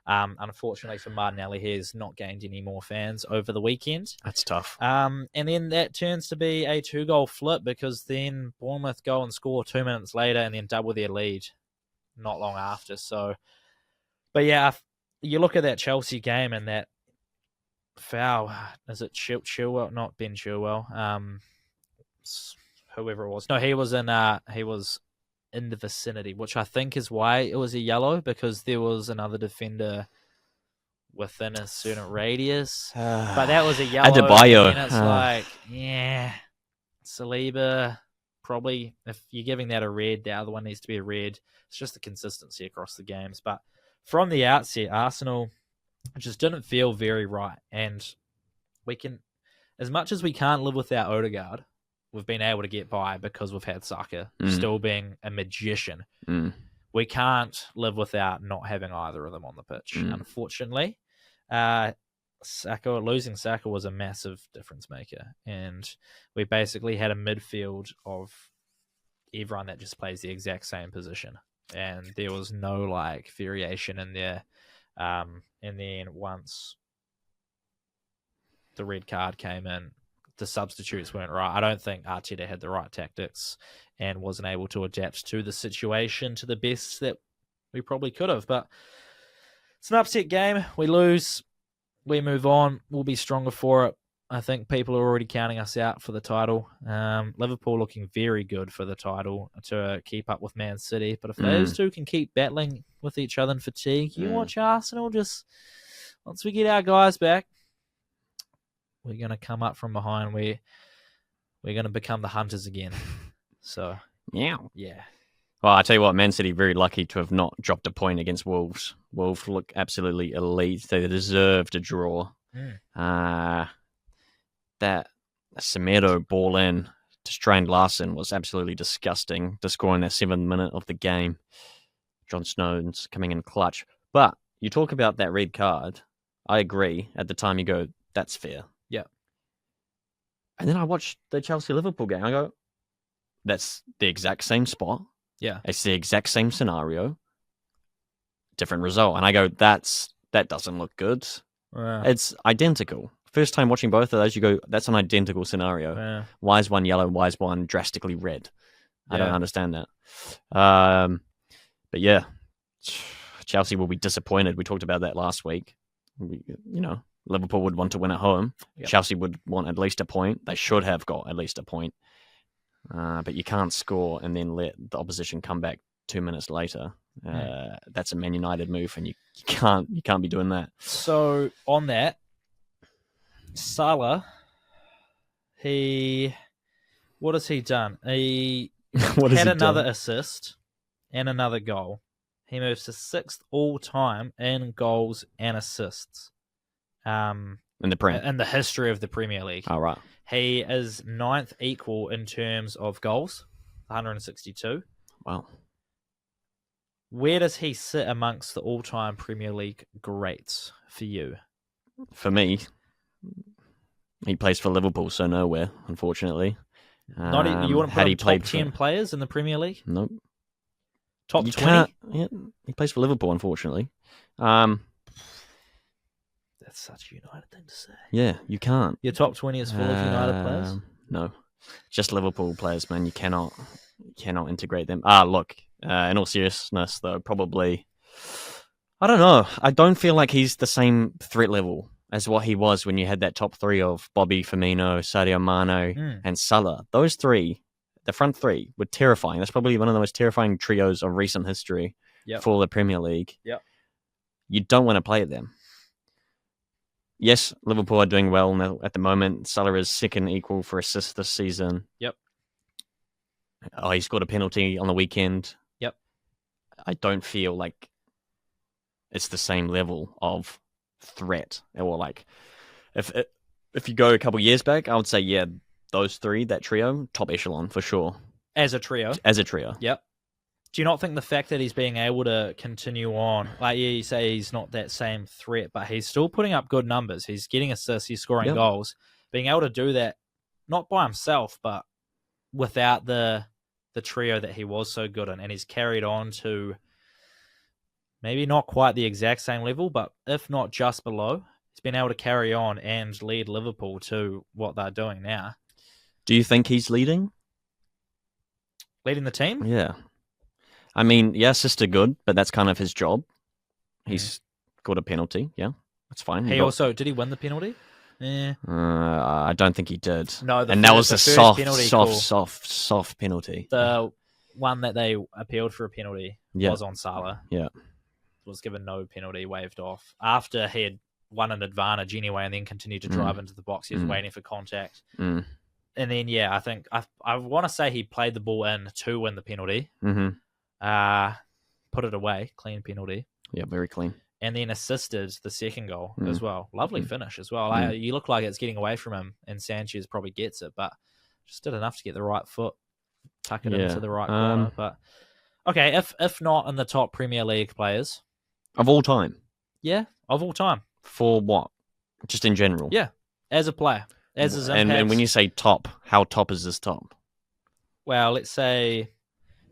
Unfortunately for Martinelli, he has not gained any more fans over the weekend. That's tough. And then that turns to be a 2-goal flip because then Bournemouth go and score 2 minutes later and then double their lead not long after. So, but yeah, you look at that Chelsea game and that foul, is it Chilwell? Not Ben Chilwell. Whoever it was. No, he was in the vicinity, which I think is why it was a yellow, because there was another defender within a certain radius. But that was a yellow. Adebayo. And it's like, yeah, Saliba, probably, if you're giving that a red, the other one needs to be a red. It's just the consistency across the games. But from the outset, Arsenal just didn't feel very right. And we can, as much as we can't live without Odegaard, we've been able to get by because we've had Saka still being a magician. We can't live without not having either of them on the pitch, unfortunately. Losing Saka was a massive difference maker. And we basically had a midfield of everyone that just plays the exact same position. And there was no variation in there. And then once the red card came in, the substitutes weren't right. I don't think Arteta had the right tactics and wasn't able to adapt to the situation to the best that we probably could have. But it's an upset game. We lose. We move on. We'll be stronger for it. I think people are already counting us out for the title. Liverpool looking very good for the title to keep up with Man City. But if those two can keep battling with each other in fatigue, you watch Arsenal just, once we get our guys back, we're going to come up from behind. We're going to become the hunters again. So, yeah. Well, I tell you what, Man City very lucky to have not dropped a point against Wolves. Wolves look absolutely elite. They deserve to draw. That Semedo ball in to Strand Larson was absolutely disgusting to score in that 7th minute of the game. John Stones coming in clutch. But you talk about that red card. I agree. At the time you go, that's fair. Yeah. And then I watched the Chelsea-Liverpool game. I go, that's the exact same spot. Yeah. It's the exact same scenario. Different result. And I go, that doesn't look good. It's identical. First time watching both of those, you go, that's an identical scenario. Why is one yellow? Why is one drastically red? I don't understand that. But yeah, Chelsea will be disappointed. We talked about that last week. Liverpool would want to win at home. Yep. Chelsea would want at least a point. They should have got at least a point. But you can't score and then let the opposition come back 2 minutes later. That's a Man United move, and you can't be doing that. So on that, Salah, what has he done? He had another assist and another goal. He moves to 6th all time in goals and assists. In the history of the Premier League. All right. He is 9th equal in terms of goals, 162. Wow. Where does he sit amongst the all-time Premier League greats for you? For me, he plays for Liverpool, so nowhere, unfortunately. You wouldn't put him top 10 players in the Premier League? Nope. Top 20? Yeah, he plays for Liverpool, unfortunately. That's That's such a United thing to say. Yeah, you can't. Your top 20 is full of United players? No, just Liverpool players, man. You cannot integrate them. Look, in all seriousness, though, probably, I don't know. I don't feel like he's the same threat level as what he was when you had that top three of Bobby, Firmino, Sadio Mane, and Salah. Those three, the front three, were terrifying. That's probably one of the most terrifying trios of recent history for the Premier League. Yep. You don't want to play them. Yes, Liverpool are doing well now at the moment. Salah is second equal for assists this season. Yep. Oh, he scored a penalty on the weekend. Yep. I don't feel like it's the same level of threat. Or like, if you go a couple years back, I would say, yeah, those three, that trio, top echelon for sure. As a trio? As a trio. Yep. Do you not think the fact that he's being able to continue on, like you say he's not that same threat, but he's still putting up good numbers. He's getting assists, he's scoring goals. Being able to do that, not by himself, but without the trio that he was so good in, and he's carried on to maybe not quite the exact same level, but if not just below, he's been able to carry on and lead Liverpool to what they're doing now. Do you think he's leading? Leading the team? Yeah. I mean, yeah, assists are good, but that's kind of his job. He's got a penalty. Yeah, that's fine. Did he win the penalty? Yeah. I don't think he did. No, that was a soft penalty. The one that they appealed for a penalty was on Salah. Yeah. Was given no penalty, waved off. After he had won an advantage anyway and then continued to drive into the box, he was waiting for contact. And then, I think, I want to say he played the ball in to win the penalty. Put it away, clean penalty. Yeah, very clean. And then assisted the second goal as well. Lovely finish as well. You look like it's getting away from him, and Sanchez probably gets it, but just did enough to get the right foot, tuck it into the right corner. But okay, if not in the top Premier League players of all time, of all time, for what? Just in general, as a player, as his impact. And when you say top, how top is this top? Well, let's say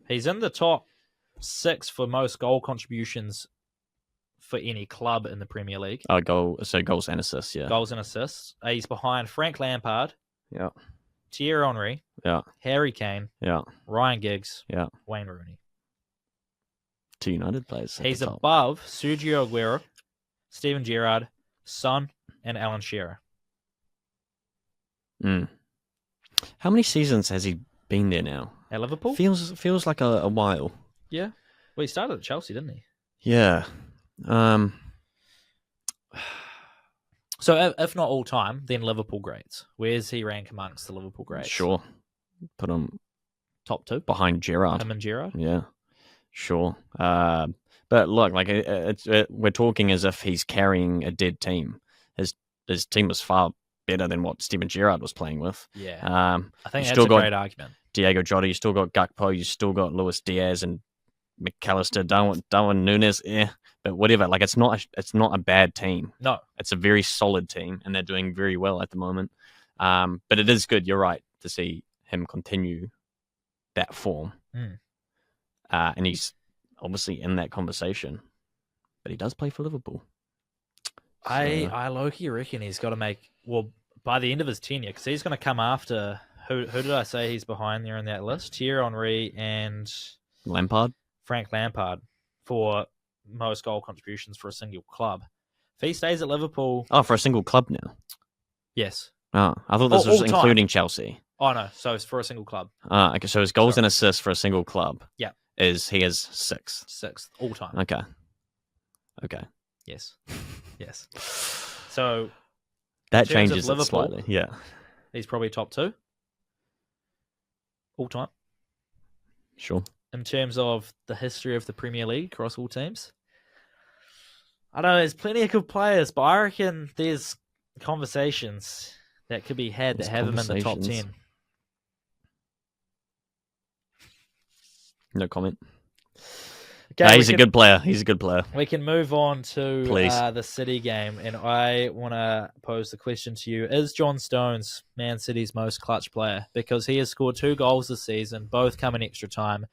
he's in the top 6 for most goal contributions for any club in the Premier League. Goals and assists, Goals and assists. He's behind Frank Lampard. Yeah. Thierry Henry. Yeah. Harry Kane. Yeah. Ryan Giggs. Yeah. Wayne Rooney. 2 United players. He's above Sergio Aguero, Steven Gerrard, Son, and Alan Shearer. How many seasons has he been there now? At Liverpool? Feels like a while. Yeah. Well, he started at Chelsea, didn't he? Yeah. So if not all time, then Liverpool greats. Where's he rank amongst the Liverpool greats? Sure. Put him top 2 behind Gerrard. Him and Gerrard? Yeah. Sure. But look, like we're talking as if he's carrying a dead team. His team was far better than what Steven Gerrard was playing with. Yeah. I think that's a great argument. Diego Jota, you still got Gakpo, you still got Luis Diaz and McAllister, Darwin Núñez, but whatever. Like it's not a bad team. No, it's a very solid team, and they're doing very well at the moment. But it is good. You're right to see him continue that form, and he's obviously in that conversation. But he does play for Liverpool. So, I low-key reckon he's got to make by the end of his tenure, because he's going to come after who did I say he's behind there in that list? Thierry Henry and Frank Lampard for most goal contributions for a single club. If he stays at Liverpool... Oh, for a single club now? Yes. Oh, I thought this was including Chelsea. Oh, no. So it's for a single club. Okay, so his goals and assists for a single club he is 6th. 6th, all time. Okay. Yes. So... That changes it slightly. Yeah. He's probably top 2. All time. Sure. In terms of the history of the Premier League across all teams. I know there's plenty of good players, but I reckon there's conversations that could be had that have him in the top 10. No comment. Okay, he's a good player. We can move on to the City game, and I want to pose the question to you. Is John Stones Man City's most clutch player? Because he has scored 2 goals this season, both come in extra time,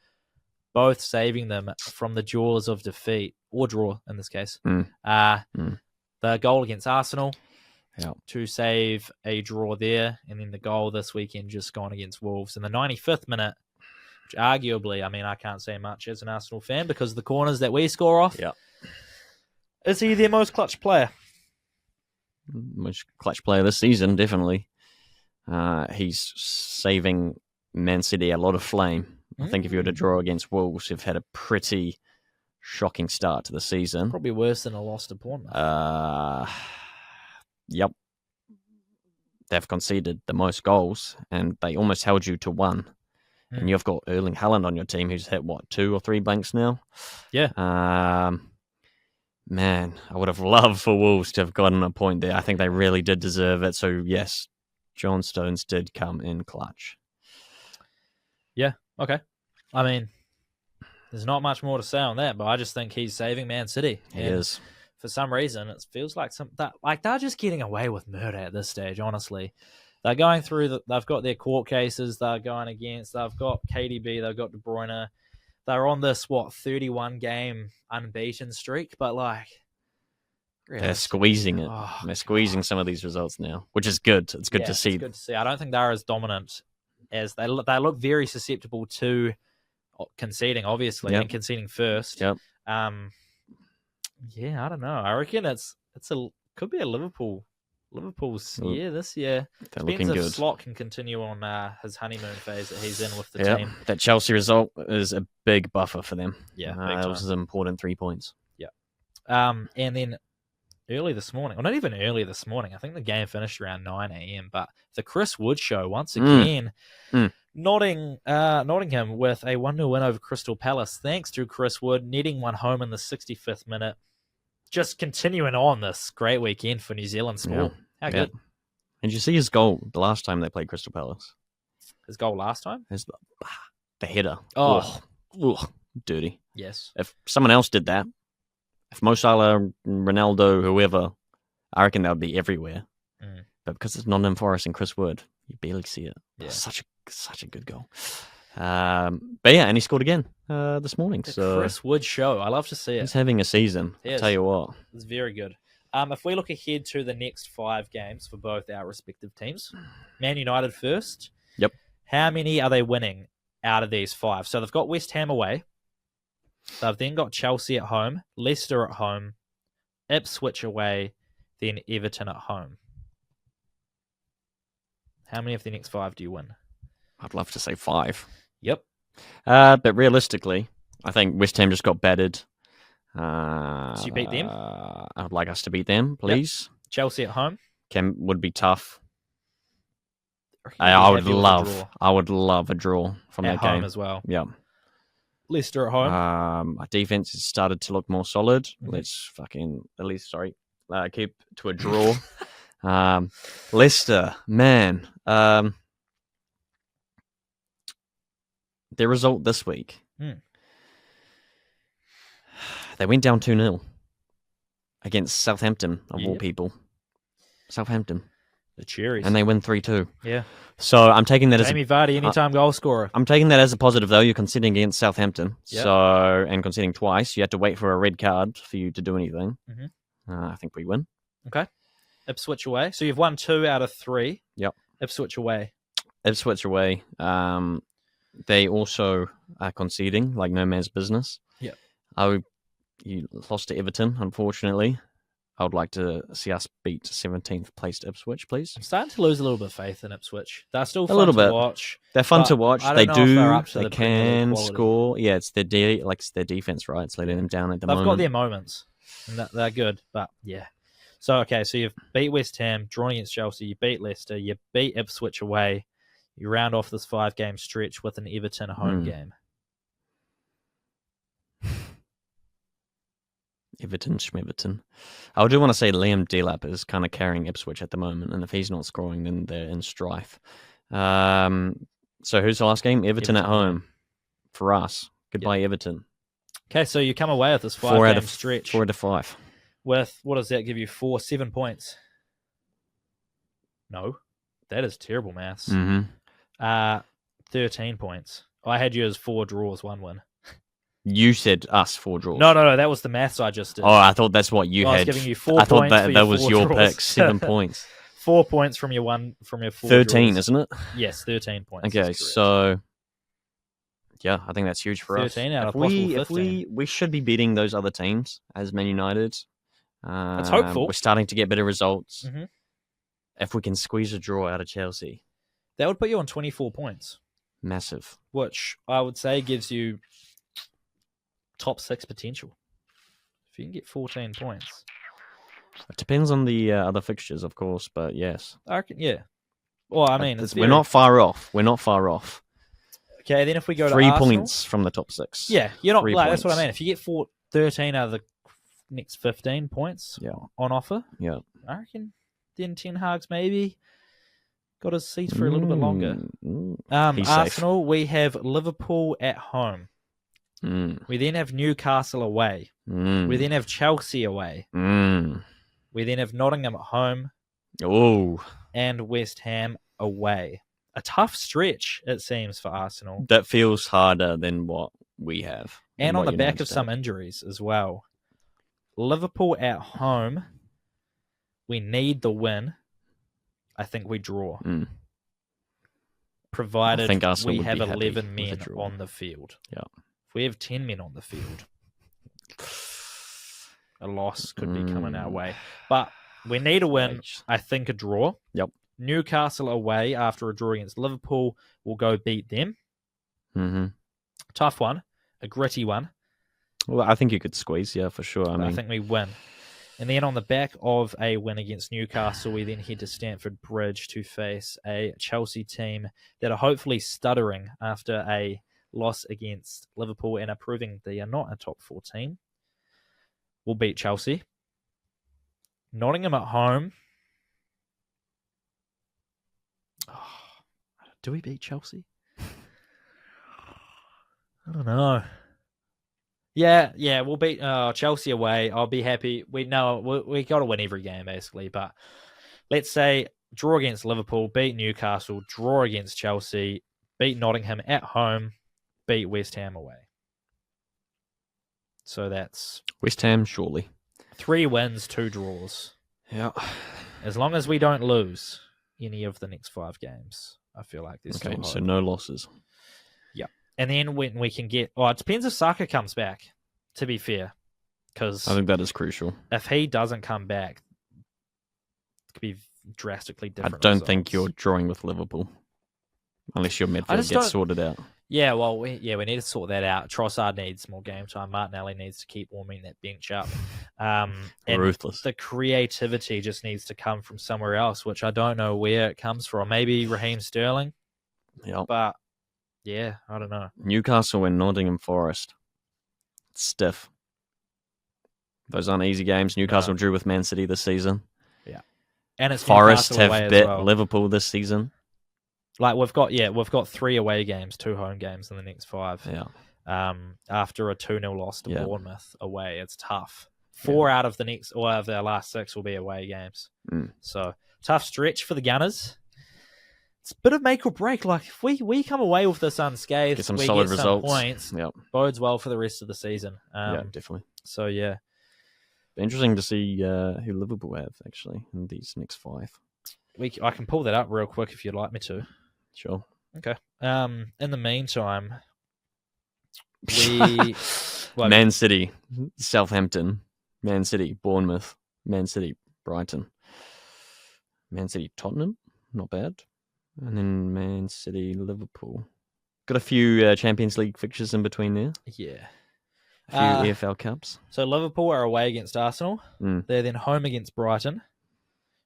both saving them from the jaws of defeat, or draw in this case. the goal against Arsenal Yeah. to save a draw there, and then the goal this weekend just gone against Wolves in the 95th minute, which arguably, I mean, I can't say much as an Arsenal fan because the corners that we score off, Yeah. is he their most clutch player? Most clutch player this season, definitely. He's saving Man City a lot of flame. I think if you were to draw against Wolves, you've had a pretty shocking start to the season. Probably worse than a loss to Bournemouth. Yep. They've conceded the most goals, and they almost held you to one. And you've got Erling Haaland on your team, who's hit, 2 or 3 blanks now? Yeah. Man, I would have loved for Wolves to have gotten a point there. I think they really did deserve it. So, yes, John Stones did come in clutch. Yeah, okay. I mean, there's not much more to say on that, but I just think he's saving Man City. He is. For some reason, it feels like they're just getting away with murder at this stage, honestly. They're going through, they've got their court cases they're going against. They've got KDB, they've got De Bruyne. They're on this, 31-game unbeaten streak, but they're squeezing it. Oh, they're squeezing some of these results now, which is good. It's good to see. It's good to see. I don't think they're as dominant as they look very susceptible to conceding, obviously, and conceding first. Yep. Yeah, I don't know. I reckon could be a Liverpool's year this year. They're Depends looking if good. Slot can continue on his honeymoon phase that he's in with the team. That Chelsea result is a big buffer for them. Yeah, that was an important 3 points. Yeah. And then early this morning, or not even early this morning, I think the game finished around 9 a.m., but the Chris Wood show once again Nottingham with a 1-0 win over Crystal Palace, thanks to Chris Wood netting one home in the 65th minute. Just continuing on this great weekend for New Zealand sport. How good. And did you see his goal the last time they played Crystal Palace? His goal last time? The header. Oh. Dirty. Yes. If someone else did that, if Mo Salah, Ronaldo, whoever, I reckon that would be everywhere. But because it's Nottingham Forest and Chris Wood, you barely see it. Yeah. Such a good goal. But yeah, and he scored again this morning. The Chris Wood show. I love to see it. He's having a season. I'll tell you what. It's very good. If we look ahead to the next 5 games for both our respective teams, Man United first. Yep. How many are they winning out of these 5? So they've got West Ham away. They've then got Chelsea at home, Leicester at home, Ipswich away, then Everton at home. How many of the next 5 do you win? I'd love to say 5. Yep. But realistically, I think West Ham just got battered. So you beat them? I would like us to beat them, please. Yep. Chelsea at home? Would be tough. I would love a draw from at that game home as well. Yeah. Leicester at home. Our defense has started to look more solid. Let's keep to a draw. Leicester, man. Their result this week. They went down 2-0 against Southampton, of all people. Southampton. The Cherries. And they win 3-2. Yeah. So I'm taking that Jamie Vardy, anytime goal scorer. I'm taking that as a positive, though. You're conceding against Southampton. Yep. And conceding twice. You had to wait for a red card for you to do anything. I think we win. Okay. Ipswich away. So you've won 2 out of 3. Yep. Ipswich away. Ipswich away. They also are conceding like no man's business. Yep. You lost to Everton, unfortunately. I would like to see us beat 17th placed Ipswich, please. I'm starting to lose a little bit of faith in Ipswich. They're still fun to watch. They're fun to watch. They can quality. score. Yeah, it's their defense, right? It's letting them down at the moment. They've got their moments, and they're good. But yeah. So you've beat West Ham, drawn against Chelsea. You beat Leicester. You beat Ipswich away. You round off this 5-game stretch with an Everton home game. Everton. I do want to say Liam Delap is kind of carrying Ipswich at the moment, and if he's not scoring, then they're in strife. So who's the last game? Everton at home for us. Goodbye, Everton. Okay, so you come away with this 5-game stretch. 4 out of 5. With, what does that give you? 7 points? No, that is terrible maths. 13 points. I had you as 4 draws, 1 win. You said us 4 draws. No, that was the maths I just did. Oh, I thought that's what you I was had. giving you 4 I thought points for that was 4 your draws. pick. 7 points. 4 points from your 4 13, draws. isn't it? Yes, 13 points. Okay, so yeah, I think that's huge for 13 us. out of possible 15. If we should be beating those other teams as Man United. That's hopeful. We're starting to get better results. Mm-hmm. If we can squeeze a draw out of Chelsea, that would put you on 24 points. Massive. Which I would say gives you top 6 potential. If you can get 14 points. It depends on the other fixtures, of course, but yes. I reckon, yeah. Well, I mean, we're not far off. Okay, then if we go to 3 Arsenal, points from the top 6. Yeah, you're not. 3 Like, that's what I points. mean. If you get 13 out of the next 15 points on offer, I reckon then Ten Hag's maybe got his seat for a little bit longer. Arsenal, we have Liverpool at home. We then have Newcastle away. We then have Chelsea away. We then have Nottingham at home. And West Ham away. A tough stretch, it seems, for Arsenal. That feels harder than what we have. And on the back of some injuries as well. Liverpool at home. We need the win. I think we draw. Provided we have 11 men on the field. Yeah. If we have 10 men on the field, a loss could be coming our way. But we need a win. I think a draw. Yep. Newcastle away after a draw against Liverpool. We'll go beat them. Tough one. A gritty one. Well, I think you could squeeze, for sure. I think we win. And then on the back of a win against Newcastle, we then head to Stamford Bridge to face a Chelsea team that are hopefully stuttering after a loss against Liverpool and are proving they are not a top 4 team. We'll beat Chelsea. Nottingham at home. Do we beat Chelsea? I don't know. Yeah, we'll beat Chelsea away. I'll be happy. We got to win every game, basically. But let's say draw against Liverpool, beat Newcastle, draw against Chelsea, beat Nottingham at home, beat West Ham away. So that's West Ham, surely. 3 wins, 2 draws. Yeah. As long as we don't lose any of the next 5 games, I feel like there's still hope. So no losses. Yeah. And then when we can get... it depends if Saka comes back, to be fair. Because I think that is crucial. If he doesn't come back, it could be drastically different. I don't think you're drawing with Liverpool. Unless your midfield gets sorted out. Yeah, well, we need to sort that out. Trossard needs more game time. Martinelli needs to keep warming that bench up. And ruthless. The creativity just needs to come from somewhere else, which I don't know where it comes from. Maybe Raheem Sterling. Yeah. But, yeah, I don't know. Newcastle and Nottingham Forest. It's stiff. Those aren't easy games. Newcastle drew with Man City this season. Yeah. And it's Forest Newcastle have away bet as well. Liverpool this season. Like we've got 3 away games, 2 home games in the next 5. Yeah. After a 2-0 loss to Bournemouth away, it's tough. 4 out of their last 6 will be away games. So tough stretch for the Gunners. It's a bit of make or break. Like if we come away with this unscathed, get some solid results, points, bodes well for the rest of the season. Yeah, definitely. So yeah, interesting to see who Liverpool have actually in these next 5. I can pull that up real quick if you'd like me to. Sure. Okay. In the meantime, Man City, Southampton, Man City, Bournemouth, Man City, Brighton, Man City, Tottenham, not bad, and then Man City, Liverpool. Got a few Champions League fixtures in between there. Yeah. A few EFL Cups. So Liverpool are away against Arsenal. They're then home against Brighton.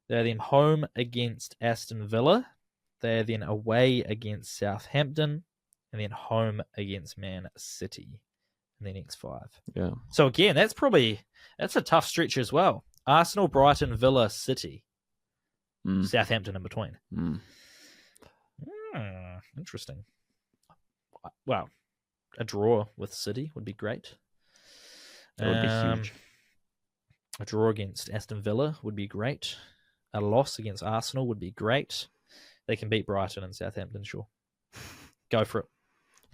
They're then home against Aston Villa. They're then away against Southampton. And then home against Man City in the next 5. Yeah. So again, that's a tough stretch as well. Arsenal, Brighton, Villa, City. Southampton in between. Interesting. Well, a draw with City would be great. That would be huge. A draw against Aston Villa would be great. A loss against Arsenal would be great. They can beat Brighton and Southampton, sure. Go for it.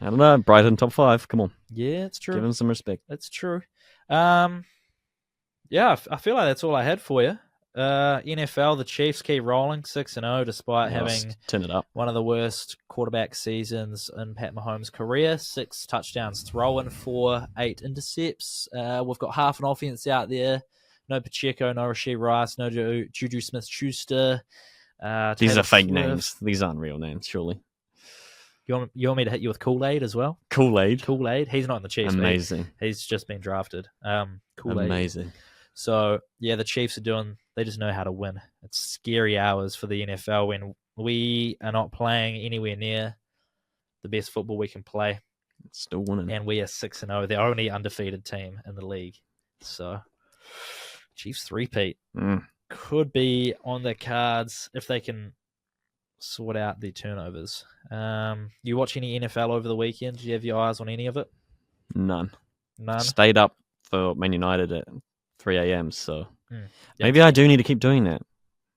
I don't know. Brighton top 5. Come on. Yeah, it's true. Give them some respect. That's true. Yeah, I feel like that's all I had for you. NFL, the Chiefs keep rolling 6-0 despite having turn it up. one of the worst quarterback seasons in Pat Mahomes' career. 6 touchdowns thrown for 8 intercepts. We've got half an offense out there. No Pacheco, no Rashee Rice, no Juju Smith-Schuster. These are fake Swift. names. These aren't real names, surely. You want me to hit you with Kool-Aid as well? Kool-Aid? Kool-Aid. He's not in the Chiefs. Amazing. He's just been drafted. Kool-Aid. Amazing. So, yeah, the Chiefs they just know how to win. It's scary hours for the NFL when we are not playing anywhere near the best football we can play. It's still winning. And we are 6-0, the only undefeated team in the league. So, Chiefs three-peat could be on the cards if they can sort out the turnovers. You watch any NFL over the weekend? Did you have your eyes on any of it? None. None? Stayed up for Man United at 3 a.m. So maybe I do need to keep doing that.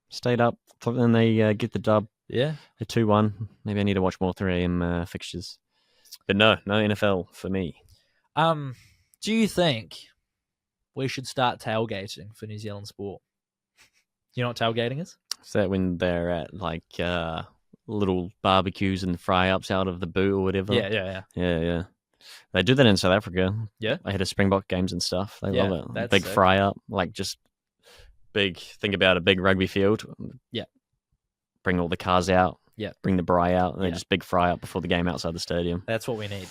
Stayed up, then they get the dub. Yeah. The 2-1. Maybe I need to watch more 3 a.m. Fixtures. But no NFL for me. Do you think we should start tailgating for New Zealand sport? Do you know what tailgating is? Is that when they're at like little barbecues and fry-ups out of the boot or whatever? Yeah. They do that in South Africa. Yeah. They had a Springbok games and stuff. They love it. That's big sick. fry-up, like just big, think about a big rugby field. Yeah. Bring all the cars out. Yeah. Bring the braai out. And they just big fry-up before the game outside the stadium. That's what we need.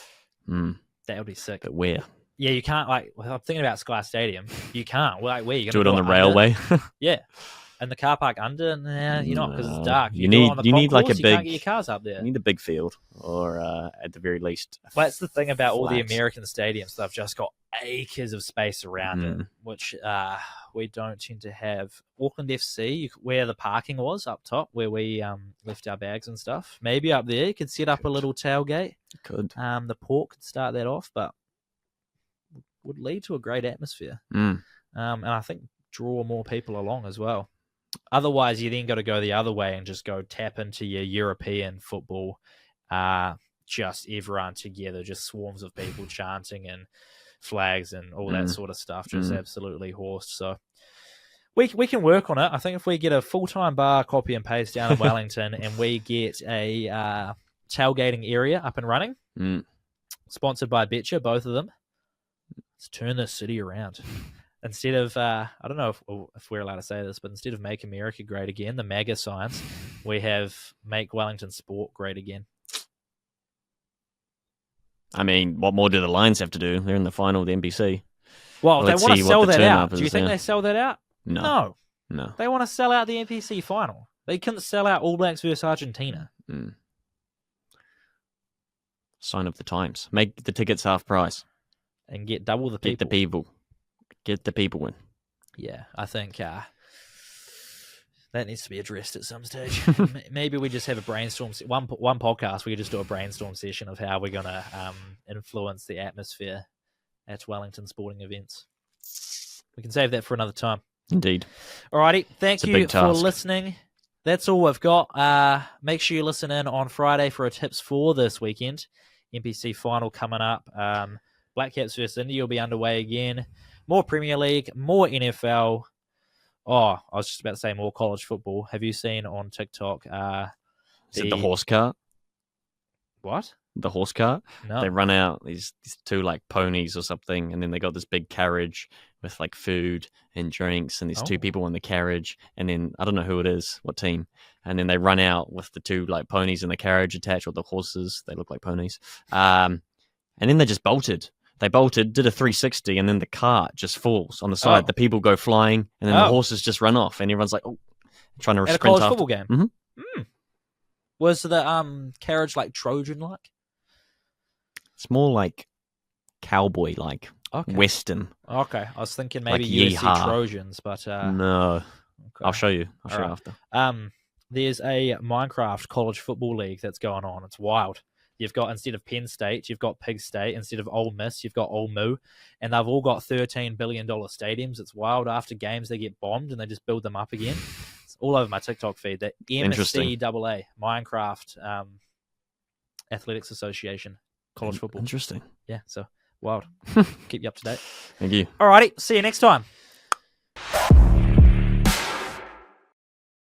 That would be sick. But where? Yeah, you can't, I'm thinking about Sky Stadium. You can't. Where are you going to do it on the railway? Yeah. And the car park under, you're not because it's dark. You need like a you big. Can't get your cars up there. You need a big field, or at the very least. Well, that's the thing about all the flat. American stadiums. They've just got acres of space around it, which we don't tend to have. Auckland FC, where the parking was up top, where we left our bags and stuff. Maybe up there you could set up a little tailgate. Could. The port could start that off, but would lead to a great atmosphere. And I think draw more people along as well. Otherwise, you then got to go the other way and just go tap into your European football, just everyone together, just swarms of people chanting and flags and all that sort of stuff, just absolutely horsed. So we can work on it. I think if we get a full-time bar copy and paste down in Wellington and we get a tailgating area up and running, sponsored by Betcha, both of them, let's turn this city around. Instead of, I don't know if we're allowed to say this, but instead of Make America Great Again, the MAGA signs, we have Make Wellington Sport Great Again. I mean, what more do the Lions have to do? They're in the final of the NPC. Well, they want to sell that out. Is, do you think they sell that out? No. They want to sell out the NPC final. They couldn't sell out All Blacks versus Argentina. Sign of the times. Make the tickets half price. And get double the people. Get the people in. Yeah, I think that needs to be addressed at some stage. Maybe we just have a brainstorm. One podcast, we could just do a brainstorm session of how we're going to influence the atmosphere at Wellington sporting events. We can save that for another time. Indeed. Alrighty, thank you for listening. That's all we've got. Make sure you listen in on Friday for a tips for this weekend. NPC final coming up. Black Caps versus India will be underway again. More Premier League, more NFL. Oh, I was just about to say more college football. Have you seen on TikTok? Is it the horse cart? What? The horse cart? No. They run out these two like ponies or something, and then they got this big carriage with like food and drinks, and there's two people in the carriage, and then I don't know who it is, what team, and then they run out with the two like ponies in the carriage attached with the horses. They look like ponies, and then they just bolted. They bolted, did a 360, and then the cart just falls on the side. The people go flying, and then the horses just run off, and everyone's like, "Oh, trying to sprint." At a college football game. Mm-hmm. Was the carriage like Trojan-like? It's more like cowboy-like, Western. Okay, I was thinking maybe like USC Trojans, but no. Okay. I'll show you. I'll show you after. There's a Minecraft college football league that's going on. It's wild. You've got, instead of Penn State, you've got Pig State. Instead of Ole Miss, you've got Ole Moo. And they've all got $13 billion stadiums. It's wild. After games, they get bombed and they just build them up again. It's all over my TikTok feed. The MCAA, Minecraft Athletics Association. college football. Interesting. Yeah, so wild. Keep you up to date. Thank you. Alrighty, see you next time.